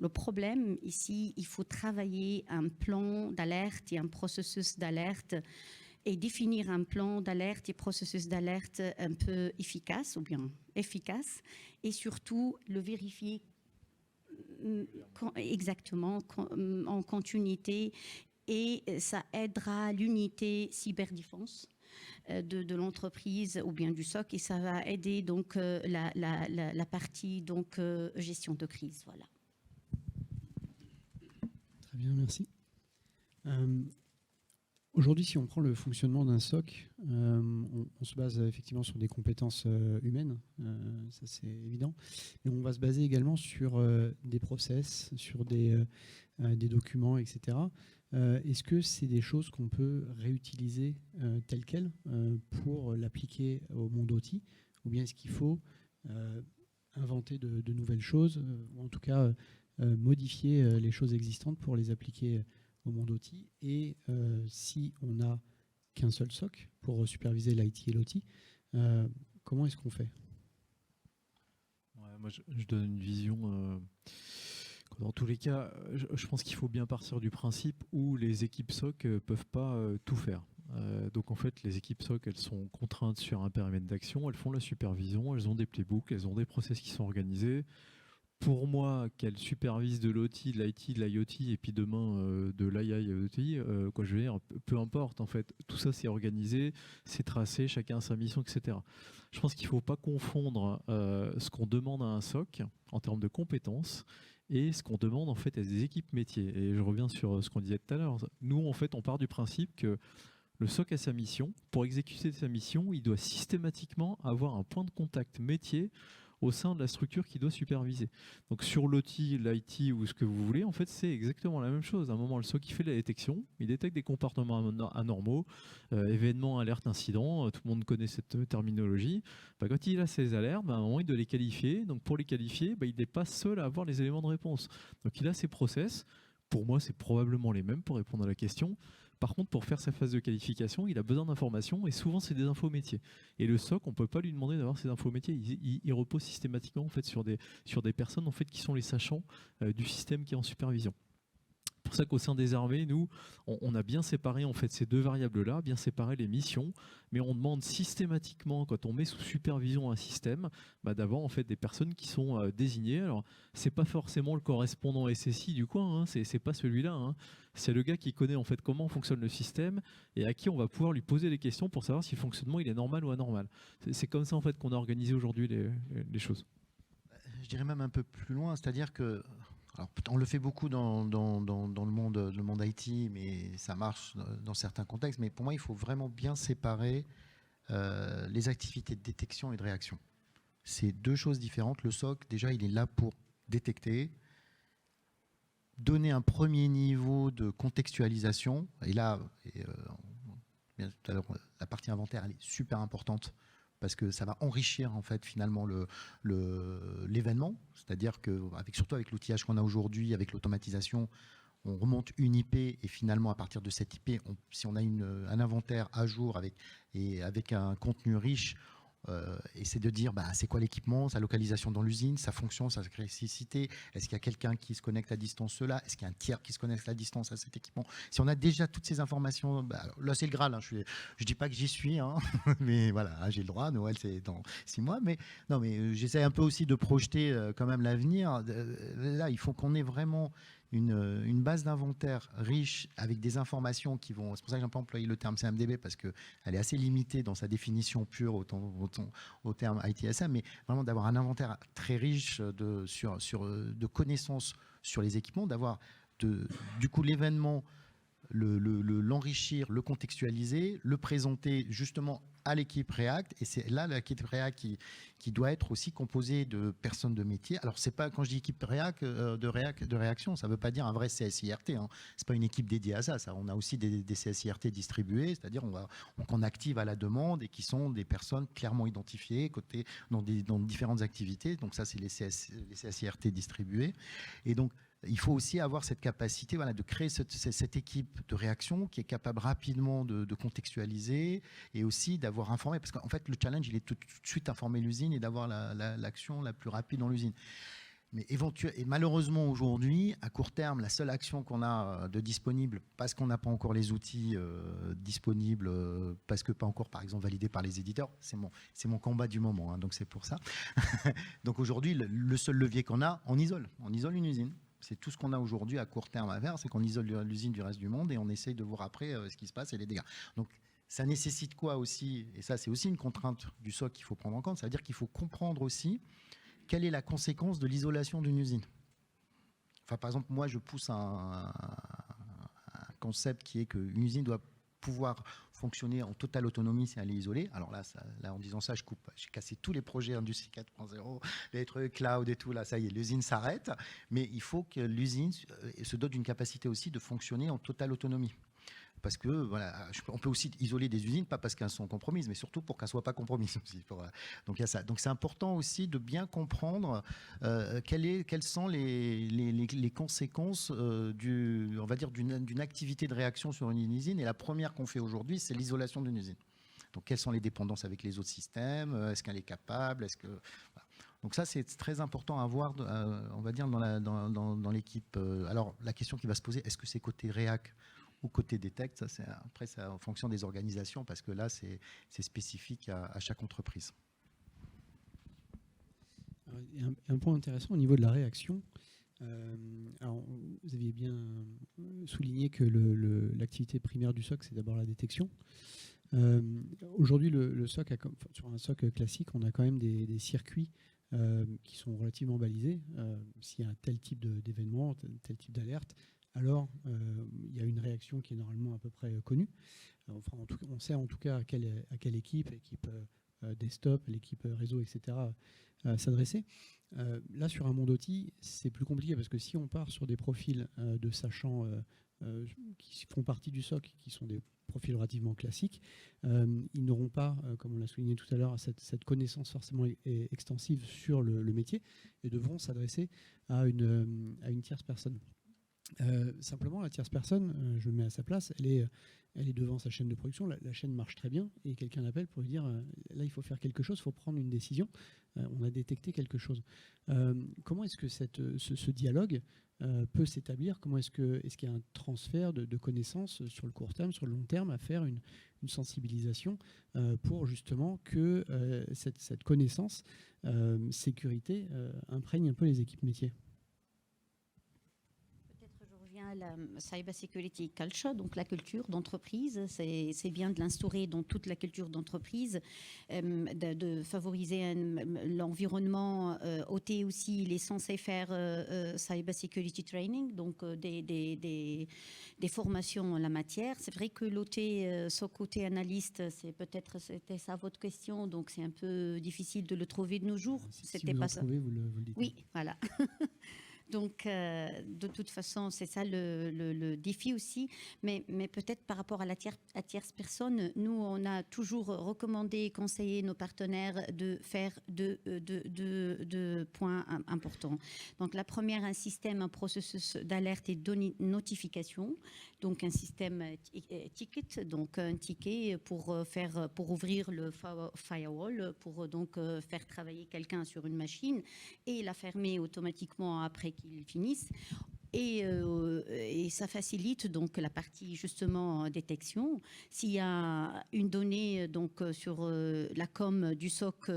problème ici, il faut travailler un plan d'alerte et un processus d'alerte et définir un plan d'alerte et processus d'alerte un peu efficace ou bien efficace, et surtout le vérifier exactement en continuité, et ça aidera l'unité cyberdéfense de l'entreprise ou bien du SOC, et ça va aider donc la partie donc gestion de crise. Voilà. Très bien, merci. Aujourd'hui, si on prend le fonctionnement d'un SOC, on se base effectivement sur des compétences humaines, ça c'est évident, mais on va se baser également sur des process, sur des documents, etc. Est-ce que c'est des choses qu'on peut réutiliser telles quelles pour l'appliquer au monde OT, ou bien est-ce qu'il faut inventer de nouvelles choses, ou en tout cas modifier les choses existantes pour les appliquer au monde OT? Et si on n'a qu'un seul SOC pour superviser l'IT et l'OT, comment est-ce qu'on fait? Ouais, moi, je donne une vision. Dans tous les cas, je pense qu'il faut bien partir du principe où les équipes SOC ne peuvent pas tout faire. Donc en fait, les équipes SOC, elles sont contraintes sur un périmètre d'action, elles font la supervision, elles ont des playbooks, elles ont des process qui sont organisés. Pour moi, qu'elles supervisent de l'OT, de l'IT, de l'IoT, et puis demain de l'IIoT, quoi, je veux dire, peu importe, en fait, tout ça c'est organisé, c'est tracé, chacun a sa mission, etc. Je pense qu'il ne faut pas confondre ce qu'on demande à un SOC en termes de compétences et ce qu'on demande en fait à des équipes métiers. Et je reviens sur ce qu'on disait tout à l'heure. Nous, en fait, on part du principe que le SOC a sa mission. Pour exécuter sa mission, il doit systématiquement avoir un point de contact métier au sein de la structure qu'il doit superviser. Donc sur l'OT, l'IT ou ce que vous voulez, en fait, c'est exactement la même chose. À un moment, le SOC il fait la détection, il détecte des comportements anormaux, événements, alertes, incidents, tout le monde connaît cette terminologie. Quand il a ces alertes, à un moment, il doit les qualifier. Donc pour les qualifier, il n'est pas seul à avoir les éléments de réponse. Donc il a ses process. Pour moi, c'est probablement les mêmes pour répondre à la question. Par contre, pour faire sa phase de qualification, il a besoin d'informations et souvent, c'est des infos métiers. Et le SOC, on ne peut pas lui demander d'avoir ces infos métiers. Il repose systématiquement en fait, sur des personnes en fait, qui sont les sachants du système qui est en supervision. C'est pour ça qu'au sein des armées, nous, on a bien séparé en fait, ces deux variables-là, bien séparé les missions, mais on demande systématiquement, quand on met sous supervision un système, d'avoir en fait, des personnes qui sont désignées. Alors, ce n'est pas forcément le correspondant SSI du coin, hein, c'est pas celui-là. Hein. C'est le gars qui connaît en fait, comment fonctionne le système et à qui on va pouvoir lui poser des questions pour savoir si le fonctionnement il est normal ou anormal. C'est comme ça en fait, qu'on a organisé aujourd'hui les choses. Je dirais même un peu plus loin, c'est-à-dire que alors, on le fait beaucoup dans le monde IT, mais ça marche dans certains contextes. Mais pour moi, il faut vraiment bien séparer les activités de détection et de réaction. C'est deux choses différentes. Le SOC, déjà, il est là pour détecter, donner un premier niveau de contextualisation. Et là, tout à l'heure, la partie inventaire, elle est super importante, parce que ça va enrichir en fait finalement l'événement, c'est-à-dire que surtout avec l'outillage qu'on a aujourd'hui, avec l'automatisation, on remonte une IP et finalement à partir de cette IP, si on a un inventaire à jour avec un contenu riche, et c'est de dire c'est quoi l'équipement, sa localisation dans l'usine, sa fonction, sa criticité, est-ce qu'il y a quelqu'un qui se connecte à distance cela, est-ce qu'il y a un tiers qui se connecte à distance à cet équipement. Si on a déjà toutes ces informations, là c'est le Graal, hein, je dis pas que j'y suis, hein, mais voilà, j'ai le droit, Noël c'est dans 6 mois, mais j'essaie un peu aussi de projeter quand même l'avenir. Là il faut qu'on ait vraiment une base d'inventaire riche avec des informations qui vont... C'est pour ça que j'ai pas employé le terme CMDB, parce qu'elle est assez limitée dans sa définition pure au terme ITSM, mais vraiment d'avoir un inventaire très riche de connaissances sur les équipements, d'avoir du coup l'événement, l'enrichir, le contextualiser, le présenter justement à l'équipe React. Et c'est là l'équipe React qui doit être aussi composée de personnes de métier. Alors c'est pas, quand je dis équipe React de réaction, ça veut pas dire un vrai CSIRT, hein. C'est pas une équipe dédiée à ça. On a aussi des CSIRT distribués, c'est-à-dire qu'on active à la demande et qui sont des personnes clairement identifiées dans différentes activités. Donc ça c'est les CSIRT distribués. Et donc il faut aussi avoir cette capacité de créer cette équipe de réaction qui est capable rapidement de contextualiser et aussi d'avoir informé. Parce qu'en fait, le challenge, il est tout de suite informer l'usine et d'avoir l'action la plus rapide dans l'usine. Mais et malheureusement aujourd'hui, à court terme, la seule action qu'on a de disponible, parce qu'on n'a pas encore les outils disponibles, parce que pas encore, par exemple, validés par les éditeurs, c'est mon combat du moment, hein, donc c'est pour ça. Donc aujourd'hui, le seul levier qu'on a, on isole une usine. C'est tout ce qu'on a aujourd'hui à court terme à faire, c'est qu'on isole l'usine du reste du monde et on essaye de voir après ce qui se passe et les dégâts. Donc ça nécessite quoi aussi, et ça c'est aussi une contrainte du SOC qu'il faut prendre en compte, c'est-à-dire qu'il faut comprendre aussi quelle est la conséquence de l'isolation d'une usine. Enfin, par exemple, moi, je pousse un concept qui est qu'une usine doit pouvoir fonctionner en totale autonomie si elle est isolée. Alors là, en disant ça, j'ai cassé tous les projets Industrie 4.0, les trucs cloud et tout. Là, ça y est, l'usine s'arrête. Mais il faut que l'usine se dote d'une capacité aussi de fonctionner en totale autonomie. Parce que voilà, on peut aussi isoler des usines, pas parce qu'elles sont compromises, mais surtout pour qu'elles ne soient pas compromises. Donc il y a ça. Donc c'est important aussi de bien comprendre quelles sont les conséquences on va dire d'une activité de réaction sur une usine. Et la première qu'on fait aujourd'hui, c'est l'isolation d'une usine. Donc quelles sont les dépendances avec les autres systèmes? Est-ce qu'elle est capable? Voilà. Donc ça, c'est très important à voir, on va dire, dans l'équipe. Alors la question qui va se poser, est-ce que c'est côté réac ou côté détect, ça c'est après ça en fonction des organisations, parce que là c'est spécifique à chaque entreprise. Alors, il y a un point intéressant au niveau de la réaction. Alors, vous aviez bien souligné que l'activité primaire du SOC, c'est d'abord la détection. Aujourd'hui, le SOC sur un SOC classique, on a quand même des circuits qui sont relativement balisés. S'il y a un tel type d'événement, tel type d'alerte, alors il y a une réaction qui est normalement à peu près connue. Enfin, on sait en tout cas à quelle équipe desktop, l'équipe réseau, etc. s'adresser. Là, sur un monde OT, c'est plus compliqué parce que si on part sur des profils de sachants qui font partie du SOC, qui sont des profils relativement classiques, ils n'auront pas, comme on l'a souligné tout à l'heure, cette connaissance forcément extensive sur le métier et devront s'adresser à une tierce personne. Simplement, la tierce personne, je me mets à sa place, elle est devant sa chaîne de production, la chaîne marche très bien, et quelqu'un l'appelle pour lui dire là, il faut faire quelque chose, il faut prendre une décision, on a détecté quelque chose. Comment est-ce que ce dialogue peut s'établir? Comment est-ce qu'il y a un transfert de connaissances sur le court terme, sur le long terme, à faire une sensibilisation pour justement que cette connaissance sécurité imprègne un peu les équipes métiers? La cyber security culture, donc la culture d'entreprise, c'est bien de l'instaurer dans toute la culture d'entreprise, de favoriser l'environnement OT aussi. Il est censé faire cyber security training, donc des formations en la matière. C'est vrai que l'OT, SOC OT analyste, c'était ça votre question, donc c'est un peu difficile de le trouver de nos jours. Si vous en trouvez, vous le dites. Oui, voilà. Donc, de toute façon, c'est ça le défi aussi. Mais peut-être par rapport à la tierce personne, nous, on a toujours recommandé et conseillé nos partenaires de faire deux points importants. Donc, la première, un processus d'alerte et de notification. Donc, un système ticket, donc un ticket pour ouvrir le firewall, pour donc faire travailler quelqu'un sur une machine et la fermer automatiquement après qu'ils finissent. Et ça facilite donc la partie justement détection. S'il y a une donnée donc sur la com du SOC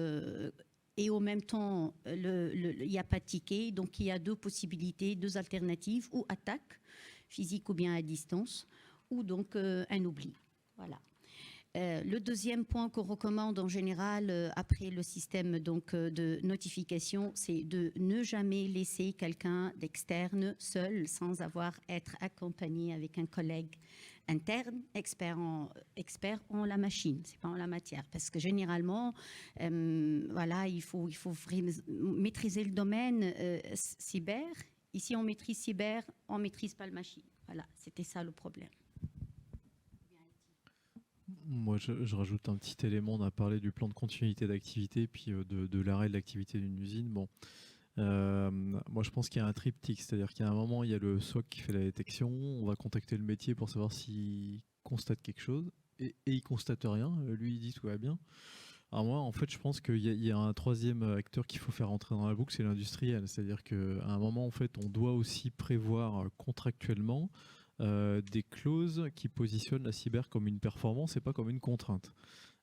et au même temps il n'y a pas de ticket, donc il y a deux possibilités, deux alternatives, ou attaque physique ou bien à distance, ou donc un oubli. Voilà. Le deuxième point qu'on recommande en général après le système donc, de notification, c'est de ne jamais laisser quelqu'un d'externe seul sans être accompagné avec un collègue interne, expert en la machine, c'est pas en la matière, parce que généralement, voilà, il faut maîtriser le domaine cyber. Ici, on maîtrise cyber, on maîtrise pas le machine. Voilà, c'était ça le problème. Moi, je rajoute un petit élément. On a parlé du plan de continuité d'activité, puis de l'arrêt de l'activité d'une usine. Bon, moi, je pense qu'il y a un triptyque, c'est-à-dire qu'à un moment, il y a le SOC qui fait la détection. On va contacter le métier pour savoir s'il constate quelque chose, et il constate rien. Lui, il dit tout va bien. Alors moi, en fait, je pense qu'il y a un troisième acteur qu'il faut faire entrer dans la boucle, c'est l'industriel. C'est-à-dire qu'à un moment, en fait, on doit aussi prévoir contractuellement des clauses qui positionnent la cyber comme une performance et pas comme une contrainte.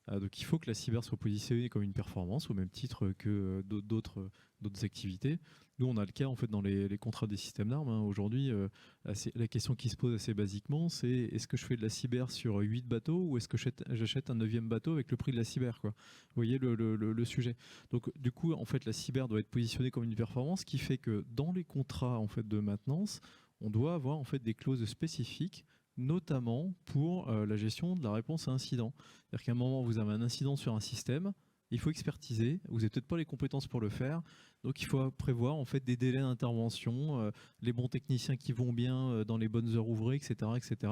Donc il faut que la cyber soit positionnée comme une performance au même titre que d'autres activités. Nous, on a le cas en fait dans les contrats des systèmes d'armes. Aujourd'hui, la question qui se pose assez basiquement, c'est est-ce que je fais de la cyber sur 8 bateaux ou est-ce que j'achète un 9e bateau avec le prix de la cyber, quoi. Vous voyez le sujet. Donc du coup, en fait, la cyber doit être positionnée comme une performance, qui fait que dans les contrats en fait de maintenance, on doit avoir en fait des clauses spécifiques, notamment pour la gestion de la réponse à incident. C'est-à-dire qu'à un moment, vous avez un incident sur un système, il faut expertiser, vous n'avez peut-être pas les compétences pour le faire, donc il faut prévoir en fait des délais d'intervention, les bons techniciens qui vont bien dans les bonnes heures ouvrées, etc., etc.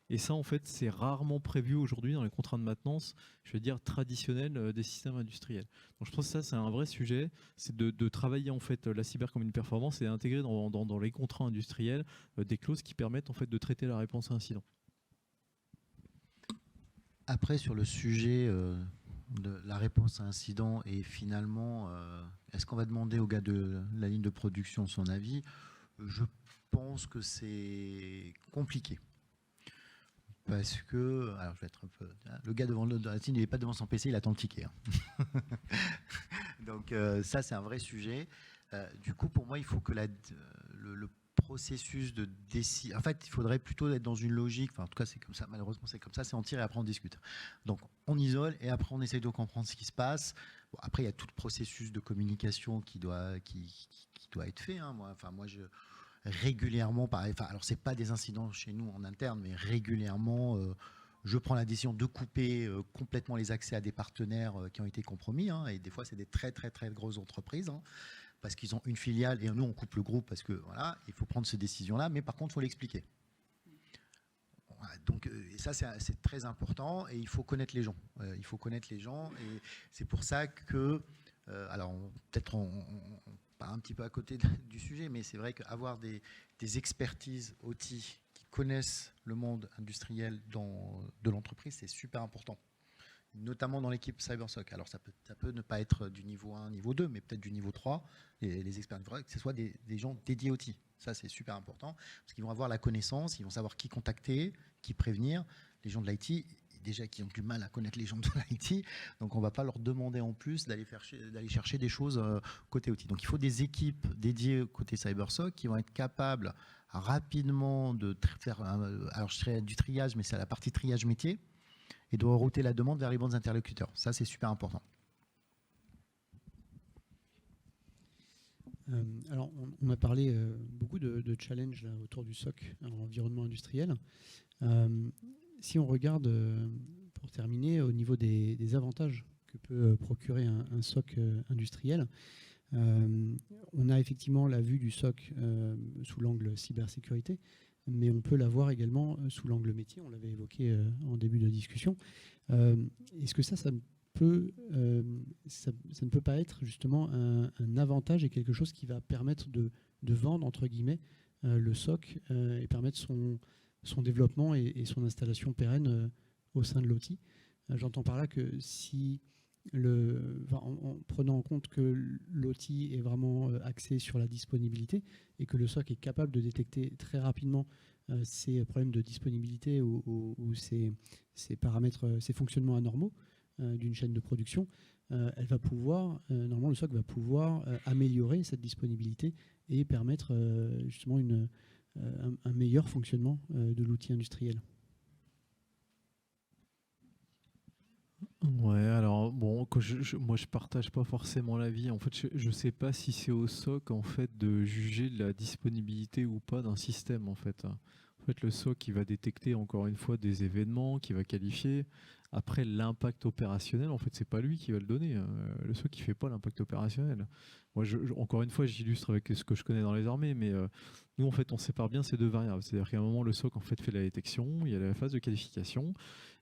Et ça, en fait, c'est rarement prévu aujourd'hui dans les contrats de maintenance, je veux dire, traditionnels des systèmes industriels. Donc je pense que ça, c'est un vrai sujet, c'est de travailler en fait la cyber comme une performance et d'intégrer dans les contrats industriels des clauses qui permettent en fait de traiter la réponse à incident. Après, sur le sujet de la réponse à incident et finalement, est-ce qu'on va demander au gars de la ligne de production son avis? Je pense que c'est compliqué. Parce que, alors je vais être un peu... Le gars devant la ligne, il n'est pas devant son PC, il attend le ticket. Donc ça, c'est un vrai sujet. Du coup, pour moi, il faut que le processus de décision... En fait, il faudrait plutôt être dans une logique, enfin en tout cas c'est comme ça, malheureusement c'est comme ça, c'est on tire et après on discute. Donc on isole et après on essaye de comprendre ce qui se passe. Bon, après, il y a tout le processus de communication qui doit être fait. Moi, régulièrement, pareil, alors c'est pas des incidents chez nous en interne, mais régulièrement, je prends la décision de couper complètement les accès à des partenaires qui ont été compromis, et des fois c'est des très très très grosses entreprises, parce qu'ils ont une filiale et nous on coupe le groupe parce que voilà, il faut prendre ces décisions-là, mais par contre il faut l'expliquer. Voilà, donc et ça c'est très important et il faut connaître les gens. Il faut connaître les gens et c'est pour ça que alors peut-être on part un petit peu à côté du sujet, mais c'est vrai qu'avoir des expertises OT qui connaissent le monde industriel de l'entreprise, c'est super important. Notamment dans l'équipe CyberSOC. Alors ça peut ne pas être du niveau 1, niveau 2, mais peut-être du niveau 3. Les experts, il faudrait que ce soit des gens dédiés OT. Ça, c'est super important, parce qu'ils vont avoir la connaissance, ils vont savoir qui contacter, qui prévenir. Les gens de l'IT, déjà qui ont du mal à connaître les gens de l'IT, donc on ne va pas leur demander en plus d'aller chercher des choses côté OT. Donc il faut des équipes dédiées côté CyberSOC qui vont être capables rapidement de faire, alors je dirais du triage, mais c'est la partie triage métier, et de rerouter la demande vers les bons interlocuteurs. Ça, c'est super important. Alors, on a parlé beaucoup de challenges là, autour du SOC, environnement industriel. Si on regarde, pour terminer, au niveau des avantages que peut procurer un SOC industriel, on a effectivement la vue du SOC sous l'angle cybersécurité, mais on peut l'avoir également sous l'angle métier, on l'avait évoqué en début de discussion. Est-ce que ça ne peut pas être justement un avantage et quelque chose qui va permettre de vendre, entre guillemets, le SOC et permettre son développement et son installation pérenne au sein de l'OT? J'entends par là que si en prenant en compte que l'OT est vraiment axé sur la disponibilité et que le SOC est capable de détecter très rapidement ces problèmes de disponibilité ou ces paramètres, ces fonctionnements anormaux d'une chaîne de production, elle va pouvoir, normalement le SOC va pouvoir améliorer cette disponibilité et permettre justement un meilleur fonctionnement de l'outil industriel. Ouais, alors bon, moi je partage pas forcément l'avis. En fait, je sais pas si c'est au SOC en fait de juger de la disponibilité ou pas d'un système en fait. En fait, le SOC il va détecter encore une fois des événements, qui va qualifier. Après l'impact opérationnel, en fait, c'est pas lui qui va le donner. Le SOC il fait pas l'impact opérationnel. Moi, encore une fois, j'illustre avec ce que je connais dans les armées, mais nous en fait, on sépare bien ces deux variables. C'est-à-dire qu'à un moment, le SOC en fait fait la détection, il y a la phase de qualification.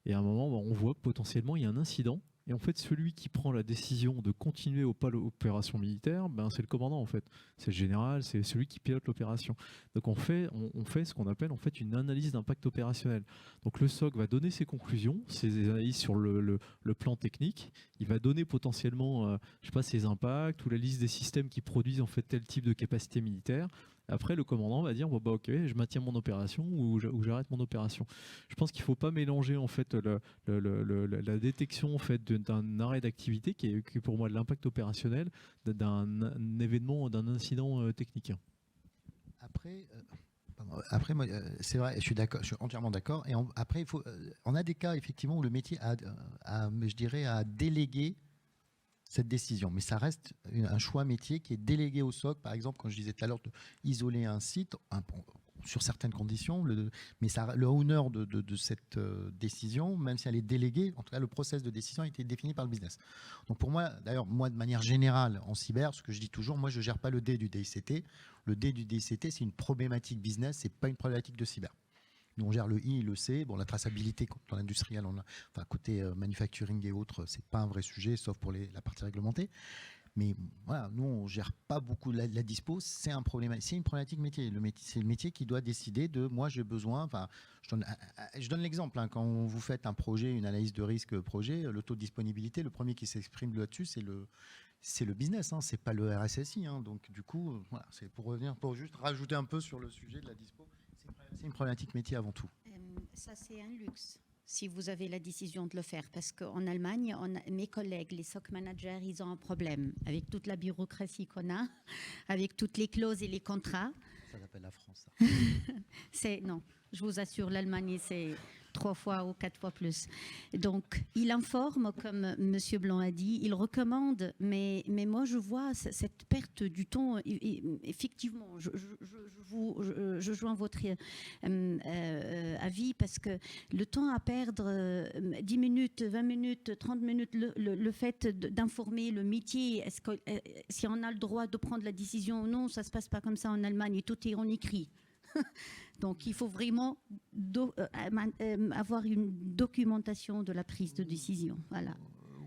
Et à un moment, on voit que potentiellement, il y a un incident Et en fait, celui qui prend la décision de continuer ou pas l'opération militaire, ben, c'est le commandant en fait. C'est le général, c'est celui qui pilote l'opération. Donc on fait ce qu'on appelle en fait une analyse d'impact opérationnel. Donc le SOC va donner ses conclusions, ses analyses sur le plan technique. Il va donner potentiellement, je sais pas, ses impacts ou la liste des systèmes qui produisent en fait tel type de capacité militaire. Après, le commandant va dire bon, bah, ok, je maintiens mon opération ou j'arrête mon opération. Je pense qu'il ne faut pas mélanger en fait la détection en fait d'un arrêt d'activité qui est pour moi de l'impact opérationnel d'un événement, d'un incident technique. Après, moi, c'est vrai, je suis entièrement d'accord. Et après, on a des cas effectivement où le métier je dirais, a délégué cette décision. Mais ça reste un choix métier qui est délégué au SOC. Par exemple, quand je disais tout à l'heure d'isoler un site sur certaines conditions, mais le honneur de cette décision, même si elle est déléguée, en tout cas le process de décision a été défini par le business. Donc pour moi, d'ailleurs, moi de manière générale en cyber, ce que je dis toujours, moi je ne gère pas le D du DICT. Le D du DICT, c'est une problématique business, ce n'est pas une problématique de cyber. Nous, on gère le I et le C. Bon, la traçabilité dans l'industriel, enfin, côté manufacturing et autres, c'est pas un vrai sujet, sauf pour la partie réglementée. Mais voilà, nous, on gère pas beaucoup la dispo. C'est une problématique métier. C'est le métier qui doit décider de moi, j'ai besoin. Enfin, je donne l'exemple. Hein, quand vous faites un projet, une analyse de risque projet, le taux de disponibilité, le premier qui s'exprime là-dessus, c'est le business. Hein, c'est pas le RSSI. Hein, donc, du coup, voilà, c'est pour juste rajouter un peu sur le sujet de la dispo. C'est une problématique métier avant tout. Ça, c'est un luxe, si vous avez la décision de le faire. Parce qu'en Allemagne, mes collègues, les SOC managers, ils ont un problème avec toute la bureaucratie qu'on a, avec toutes les clauses et les contrats. Ça s'appelle la France. Ça. Non, je vous assure, l'Allemagne, c'est 3 fois ou 4 fois plus. Donc, il informe, comme M. Blanc a dit, il recommande, mais moi, je vois cette perte du temps. Effectivement, je joins votre avis parce que le temps à perdre, 10 minutes, 20 minutes, 30 minutes, le fait d'informer le métier, si on a le droit de prendre la décision ou non, ça ne se passe pas comme ça en Allemagne, et tout est en écrit. Donc, il faut vraiment avoir une documentation de la prise de décision. Voilà.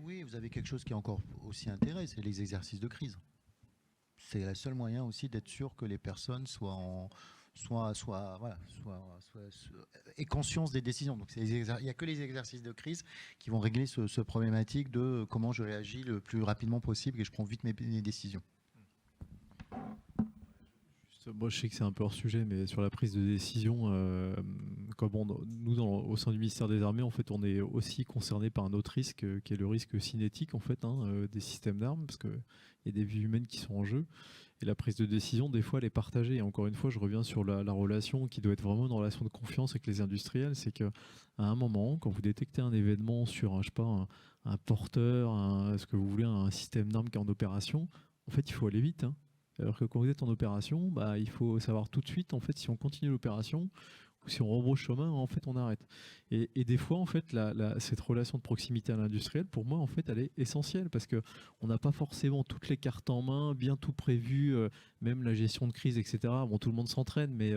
Oui, vous avez quelque chose qui est encore aussi intéressant, c'est les exercices de crise. C'est le seul moyen aussi d'être sûr que les personnes aient conscience des décisions. Donc, il n'y a que les exercices de crise qui vont régler ce problématique de comment je réagis le plus rapidement possible et je prends vite mes décisions. Moi, je sais que c'est un peu hors sujet, mais sur la prise de décision, nous, au sein du ministère des Armées, en fait, on est aussi concerné par un autre risque, qui est le risque cinétique, en fait, des systèmes d'armes, parce qu'il y a des vies humaines qui sont en jeu. Et la prise de décision, des fois, elle est partagée. Et encore une fois, je reviens sur la relation qui doit être vraiment une relation de confiance avec les industriels. C'est qu'à un moment, quand vous détectez un événement sur, un porteur, ce que vous voulez, un système d'armes qui est en opération, en fait, il faut aller vite. Alors que quand vous êtes en opération, il faut savoir tout de suite en fait si on continue l'opération ou si on rebrousse chemin, en fait on arrête. Et des fois en fait cette relation de proximité à l'industriel, pour moi en fait elle est essentielle parce que on n'a pas forcément toutes les cartes en main, bien tout prévu, même la gestion de crise, etc. Bon, tout le monde s'entraîne, mais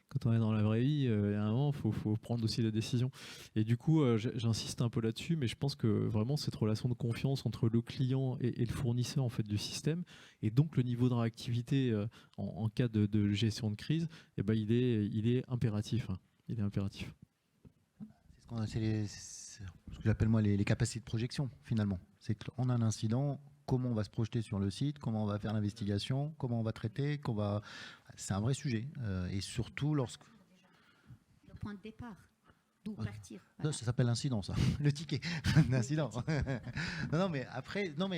quand on est dans la vraie vie, à un moment, il faut prendre aussi la décision. Et du coup, j'insiste un peu là-dessus, mais je pense que vraiment cette relation de confiance entre le client et le fournisseur en fait, du système, et donc le niveau de réactivité en cas de gestion de crise, il est impératif. Il est impératif. C'est ce que j'appelle moi les capacités de projection, finalement. C'est qu'on a un incident, comment on va se projeter sur le site, comment on va faire l'investigation, comment on va traiter, c'est un vrai sujet. Et surtout lorsque... Le point de départ, d'où partir. Voilà. Ça s'appelle l'incident, ça. Le ticket d'incident. non, mais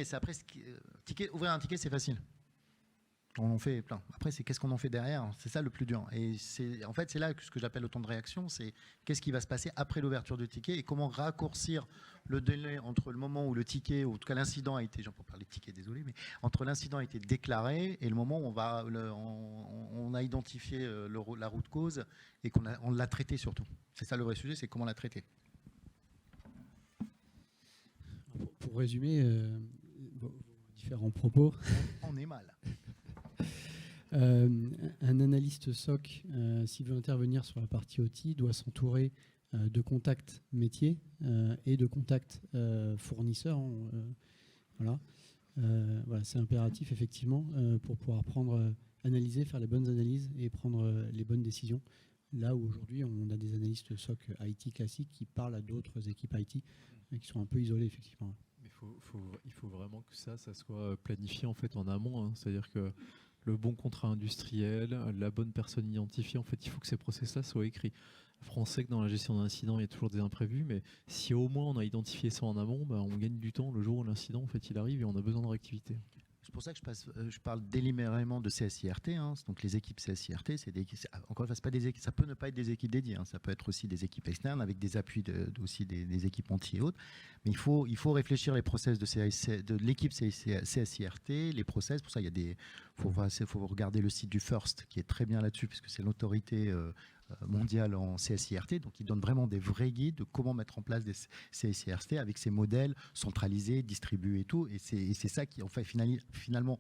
c'est après... Ouvrir un ticket, c'est facile. On en fait plein. Après, c'est qu'est-ce qu'on en fait derrière. C'est ça le plus dur. Et c'est là que ce que j'appelle le temps de réaction, c'est qu'est-ce qui va se passer après l'ouverture du ticket et comment raccourcir le délai entre le moment où le ticket, ou en tout cas l'incident a été, j'en peux parler de ticket, désolé, mais entre l'incident a été déclaré et le moment où on a identifié la route cause et on l'a traité surtout. C'est ça le vrai sujet, c'est comment la traiter. Pour résumer vos différents propos, on est mal. Un analyste SOC, s'il veut intervenir sur la partie OT, doit s'entourer de contact métier et de contact fournisseur. Voilà. Voilà, c'est impératif effectivement pour pouvoir analyser, faire les bonnes analyses et prendre les bonnes décisions. Là où aujourd'hui on a des analystes SOC IT classiques qui parlent à d'autres équipes IT qui sont un peu isolées effectivement. Mais il faut vraiment que ça soit planifié en fait en amont, hein. C'est-à-dire que le bon contrat industriel, la bonne personne identifiée, en fait, il faut que ces process-là soient écrits. Français que dans la gestion d'incidents, il y a toujours des imprévus, mais si au moins on a identifié ça en amont, bah, on gagne du temps le jour où l'incident en fait, il arrive et on a besoin de réactivité. C'est pour ça que je parle délibérément de CSIRT. Hein. Donc les équipes CSIRT, encore une fois, ça peut ne pas être des équipes dédiées. Hein. Ça peut être aussi des équipes externes avec des appuis aussi des équipes et autres. Mais il faut réfléchir les process de l'équipe CSIRT, les process. Pour ça, faut regarder le site du FIRST qui est très bien là-dessus puisque c'est l'autorité mondiale en CSIRT, donc il donne vraiment des vrais guides de comment mettre en place des CSIRT avec ces modèles centralisés, distribués et tout, et c'est ça qui en fait finalement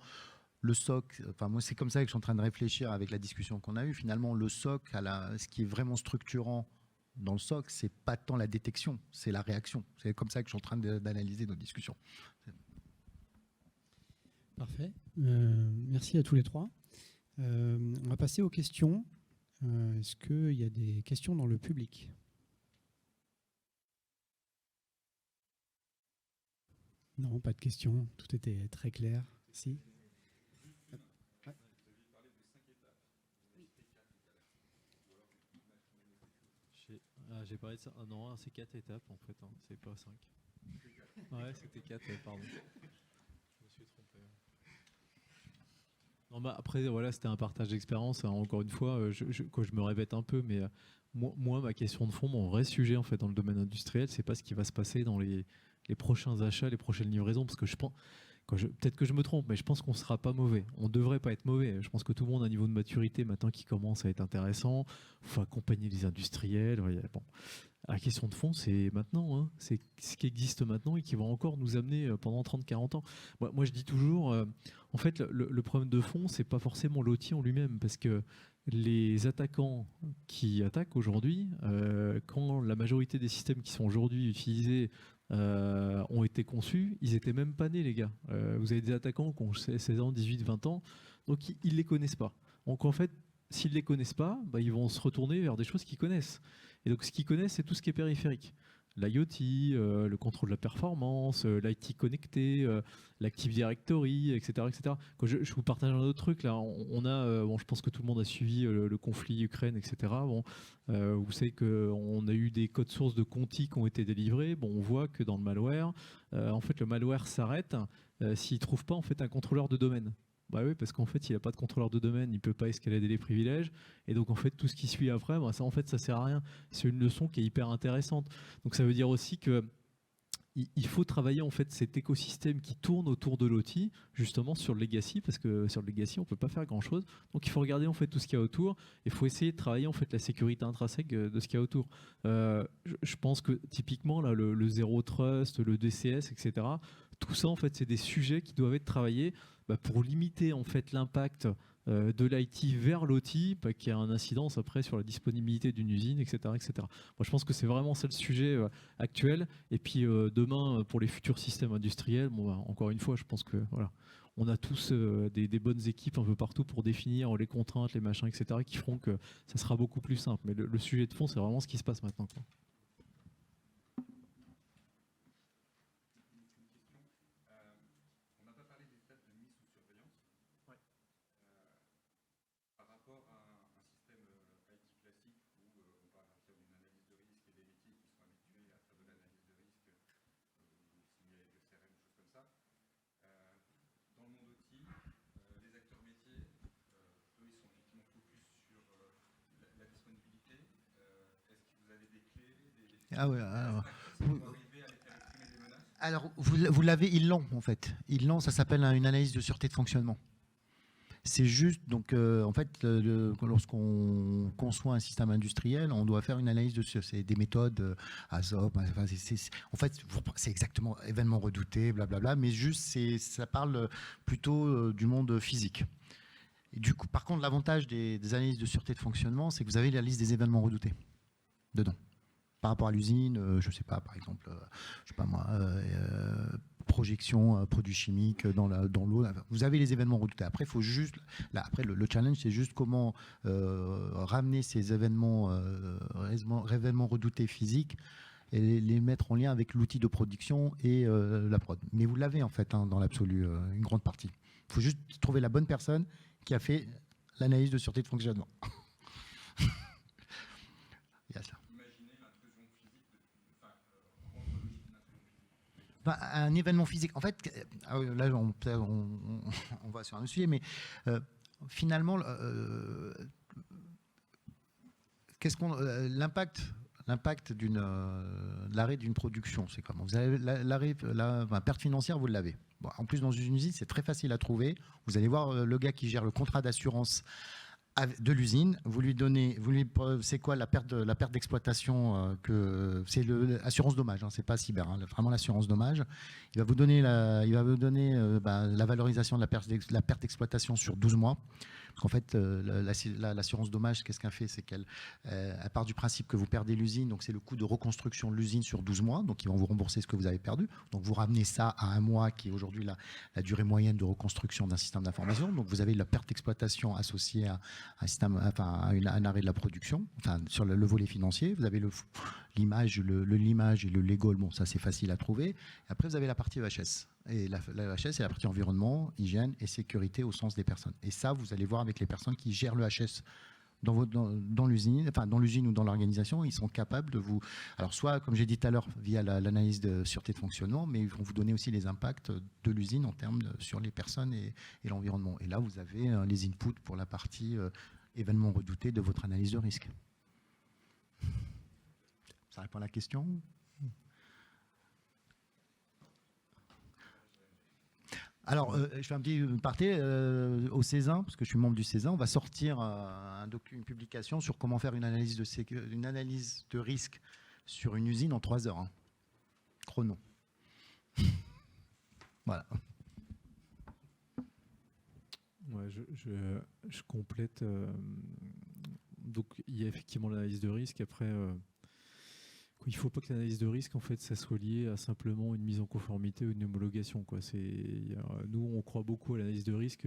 le SOC, enfin moi c'est comme ça que je suis en train de réfléchir avec la discussion qu'on a eue, finalement le SOC, ce qui est vraiment structurant dans le SOC, c'est pas tant la détection, c'est la réaction, c'est comme ça que je suis en train d'analyser nos discussions. Parfait, merci à tous les trois. On va passer aux questions. Est-ce qu'il y a des questions dans le public? Non, pas de questions. Tout était très clair. Si. J'ai parlé de ça. Ah non, c'est 4 étapes en fait, hein. C'est pas 5. Ouais, c'était 4, pardon. Je me suis trompé. Non, bah après, voilà, c'était un partage d'expérience. Encore une fois, je me répète un peu, mais moi, ma question de fond, mon vrai sujet en fait dans le domaine industriel, c'est pas ce qui va se passer dans les prochains achats, les prochaines livraisons, parce que je pense, peut-être que je me trompe, mais je pense qu'on ne sera pas mauvais. On ne devrait pas être mauvais. Je pense que tout le monde a un niveau de maturité maintenant qui commence à être intéressant. Il faut accompagner les industriels. Bon. La question de fond, c'est maintenant. Hein. C'est ce qui existe maintenant et qui va encore nous amener pendant 30-40 ans. Moi, je dis toujours, en fait, le problème de fond, c'est pas forcément l'outil en lui-même, parce que les attaquants qui attaquent aujourd'hui, quand la majorité des systèmes qui sont aujourd'hui utilisés ont été conçus, ils étaient même pas nés, les gars. Vous avez des attaquants qui ont 16 ans, 18, 20 ans, donc ils les connaissent pas. Donc en fait, s'ils les connaissent pas, bah, ils vont se retourner vers des choses qu'ils connaissent. Et donc ce qu'ils connaissent, c'est tout ce qui est périphérique. L'IoT, le contrôle de la performance, l'IT connecté, l'Active Directory, etc. etc. Quand je vous partage un autre truc, là, on a, bon, je pense que tout le monde a suivi le conflit Ukraine, etc. Bon, vous savez qu'on a eu des codes sources de Conti qui ont été délivrés. Bon, on voit que dans le malware, en fait, le malware s'arrête s'il ne trouve pas en fait, un contrôleur de domaine. Bah oui, parce qu'en fait, il n'a pas de contrôleur de domaine, il ne peut pas escalader les privilèges. Et donc, en fait, tout ce qui suit après, bah, ça, en fait, ça ne sert à rien. C'est une leçon qui est hyper intéressante. Donc, ça veut dire aussi que il faut travailler en fait cet écosystème qui tourne autour de l'outil, justement sur le legacy, parce que sur le legacy, on ne peut pas faire grand-chose. Donc, il faut regarder en fait tout ce qu'il y a autour. Il faut essayer de travailler en fait la sécurité intrinsèque de ce qu'il y a autour. Je pense que typiquement, là, le Zero Trust, le DCS, etc., tout ça, en fait, c'est des sujets qui doivent être travaillés pour limiter en fait l'impact de l'IT vers l'OT, qui a une incidence après sur la disponibilité d'une usine, etc., etc. Moi, je pense que c'est vraiment ça le sujet actuel. Et puis demain, pour les futurs systèmes industriels, bon, encore une fois, je pense que voilà, on a tous des bonnes équipes un peu partout pour définir les contraintes, les machins, etc., qui feront que ça sera beaucoup plus simple. Mais le sujet de fond, c'est vraiment ce qui se passe maintenant, quoi. Ah ouais, alors vous l'avez, ils l'ont en fait. Ils l'ont, ça s'appelle une analyse de sûreté de fonctionnement. C'est juste, donc en fait, lorsqu'on conçoit un système industriel, on doit faire une analyse de c'est des méthodes ASOP. Enfin, en fait, c'est exactement événement redouté, blablabla, mais juste, ça parle plutôt du monde physique. Et du coup, par contre, l'avantage des analyses de sûreté de fonctionnement, c'est que vous avez la liste des événements redoutés dedans. par rapport à l'usine, je ne sais pas, par exemple, je sais pas moi, projection, produits chimiques dans l'eau. Vous avez les événements redoutés. Après, faut juste, là, après le challenge, c'est juste comment ramener ces événements redoutés physiques et les mettre en lien avec l'outil de production et la prod. Mais vous l'avez en fait dans l'absolu, une grande partie. Il faut juste trouver la bonne personne qui a fait l'analyse de sûreté de fonctionnement. Il y a ça. Un événement physique. En fait, là, on va sur un sujet, mais finalement, l'impact de l'arrêt d'une production, c'est comment? Vous avez la perte financière, vous l'avez. Bon, en plus, dans une usine, c'est très facile à trouver. Vous allez voir le gars qui gère le contrat d'assurance de l'usine, c'est quoi la perte d'exploitation, c'est l'assurance dommage, hein, c'est pas cyber, hein, vraiment l'assurance dommage. Il va vous donner la valorisation de la perte d'exploitation sur 12 mois. Parce qu'en fait, l'assurance dommage, qu'est-ce qu'elle fait? C'est qu'elle part du principe que vous perdez l'usine, donc c'est le coût de reconstruction de l'usine sur 12 mois, donc ils vont vous rembourser ce que vous avez perdu. Donc vous ramenez ça à 1 mois, qui est aujourd'hui la durée moyenne de reconstruction d'un système d'information. Donc vous avez la perte d'exploitation associée à un système, à un arrêt de la production, sur le volet financier. Vous avez l'image et le legal, bon, ça c'est facile à trouver. Et après, vous avez la partie EHS. Et la EHS, c'est la partie environnement, hygiène et sécurité au sens des personnes. Et ça, vous allez voir avec les personnes qui gèrent l'EHS dans l'usine, ou dans l'organisation, ils sont capables de vous... Alors soit, comme j'ai dit tout à l'heure, via l'analyse de sûreté de fonctionnement, mais ils vont vous donner aussi les impacts de l'usine en termes sur les personnes et l'environnement. Et là, vous avez les inputs pour la partie événements redoutés de votre analyse de risque. Ça répond à la question ? Alors, je fais un petit aparté au César, parce que je suis membre du César. On va sortir une publication sur comment faire une analyse de risque sur une usine en 3 heures. Hein. Chrono. Voilà. Ouais, je complète. Donc, il y a effectivement l'analyse de risque. Après, il ne faut pas que l'analyse de risque, en fait, ça soit lié à simplement une mise en conformité ou une homologation, quoi. Nous, on croit beaucoup à l'analyse de risque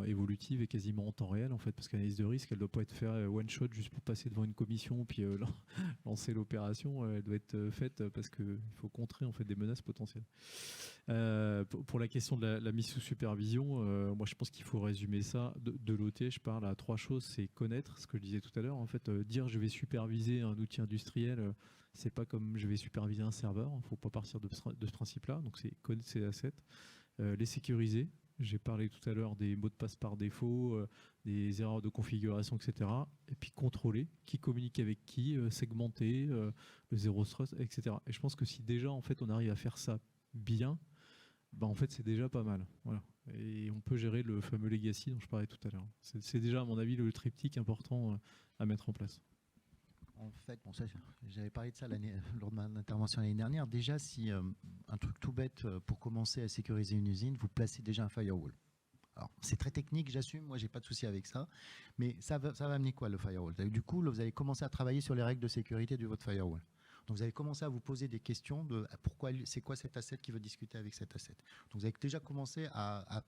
évolutive et quasiment en temps réel, en fait, parce que l'analyse de risque, elle ne doit pas être faite one shot juste pour passer devant une commission puis lancer l'opération. Elle doit être faite parce qu'il faut contrer, en fait, des menaces potentielles. Pour la question de la mise sous supervision, moi, je pense qu'il faut résumer ça. De l'OT, je parle à 3 choses. C'est connaître, ce que je disais tout à l'heure. En fait, dire je vais superviser un outil industriel, c'est pas comme je vais superviser un serveur. Il ne faut pas partir de ce principe-là. Donc, c'est connaître ces assets, les sécuriser. J'ai parlé tout à l'heure des mots de passe par défaut, des erreurs de configuration, etc. Et puis contrôler qui communique avec qui, segmenter, le zéro trust, etc. Et je pense que si déjà, en fait, on arrive à faire ça bien, en fait, c'est déjà pas mal. Voilà. Et on peut gérer le fameux legacy dont je parlais tout à l'heure. C'est déjà, à mon avis, le triptyque important à mettre en place. En fait, bon, j'avais parlé de ça lors de mon intervention l'année dernière. Déjà, si un truc tout bête pour commencer à sécuriser une usine, vous placez déjà un firewall. Alors, c'est très technique, j'assume, moi, j'ai pas de souci avec ça. Mais ça va amener quoi, le firewall? Du coup, là, vous allez commencer à travailler sur les règles de sécurité de votre firewall. Donc, vous allez commencer à vous poser des questions de pourquoi, c'est quoi cet asset qui veut discuter avec cet asset. Donc, vous avez déjà commencé à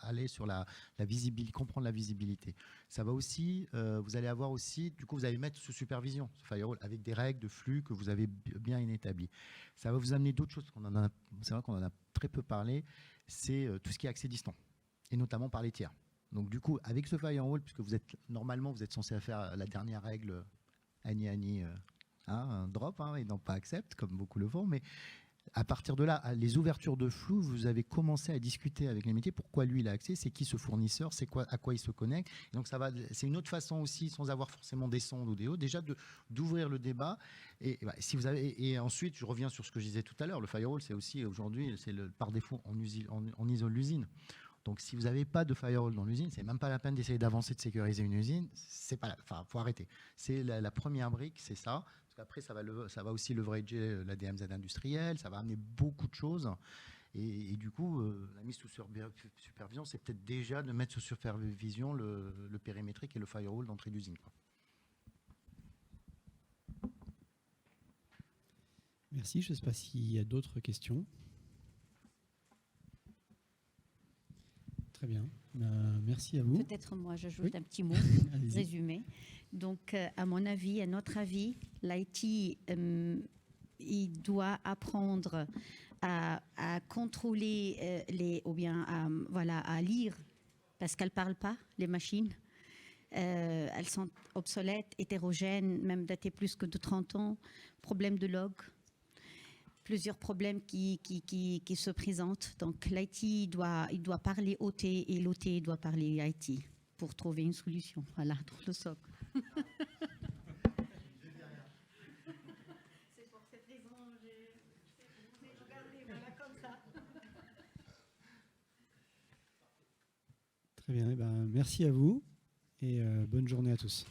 aller sur la visibilité, comprendre la visibilité. Ça va aussi, vous allez avoir aussi, du coup, vous allez mettre sous supervision ce firewall avec des règles de flux que vous avez bien établies. Ça va vous amener d'autres choses. C'est vrai qu'on en a très peu parlé. C'est tout ce qui est accès distant, et notamment par les tiers. Donc, du coup, avec ce firewall, puisque normalement, vous êtes censé faire la dernière règle, Ani, un drop, et non pas accept, comme beaucoup le font, mais à partir de là, les ouvertures de flux, vous avez commencé à discuter avec les métiers, pourquoi lui il a accès, c'est qui ce fournisseur, à quoi il se connecte. Et donc c'est une autre façon aussi, sans avoir forcément des sondes ou des hauts, déjà d'ouvrir le débat. Et ensuite, je reviens sur ce que je disais tout à l'heure, le firewall, c'est aussi aujourd'hui, par défaut, on isole l'usine. Donc, si vous n'avez pas de firewall dans l'usine, c'est même pas la peine d'essayer d'avancer, de sécuriser une usine. Faut arrêter. C'est la première brique, c'est ça. Parce qu'après, ça va aussi leverager la DMZ industrielle, ça va amener beaucoup de choses. Et du coup, la mise sous supervision, c'est peut-être déjà de mettre sous supervision le périmétrique et le firewall d'entrée d'usine, quoi. Merci. Je ne sais pas s'il y a d'autres questions. Très bien. Merci à vous. Peut-être moi, j'ajoute Oui. un petit mot Allez-y. résumé. Donc, à mon avis, à notre avis, l'IT, il doit apprendre à contrôler ou bien à lire, parce qu'elles ne parlent pas, les machines. Elles sont obsolètes, hétérogènes, même datées plus que de 30 ans. Problème de log. Plusieurs problèmes qui se présentent. Donc l'IT il doit parler OT et l'OT doit parler IT pour trouver une solution. Voilà, dans le SOC. C'est pour cette raison que j'ai regardé comme ça. Très bien. Merci à vous et bonne journée à tous.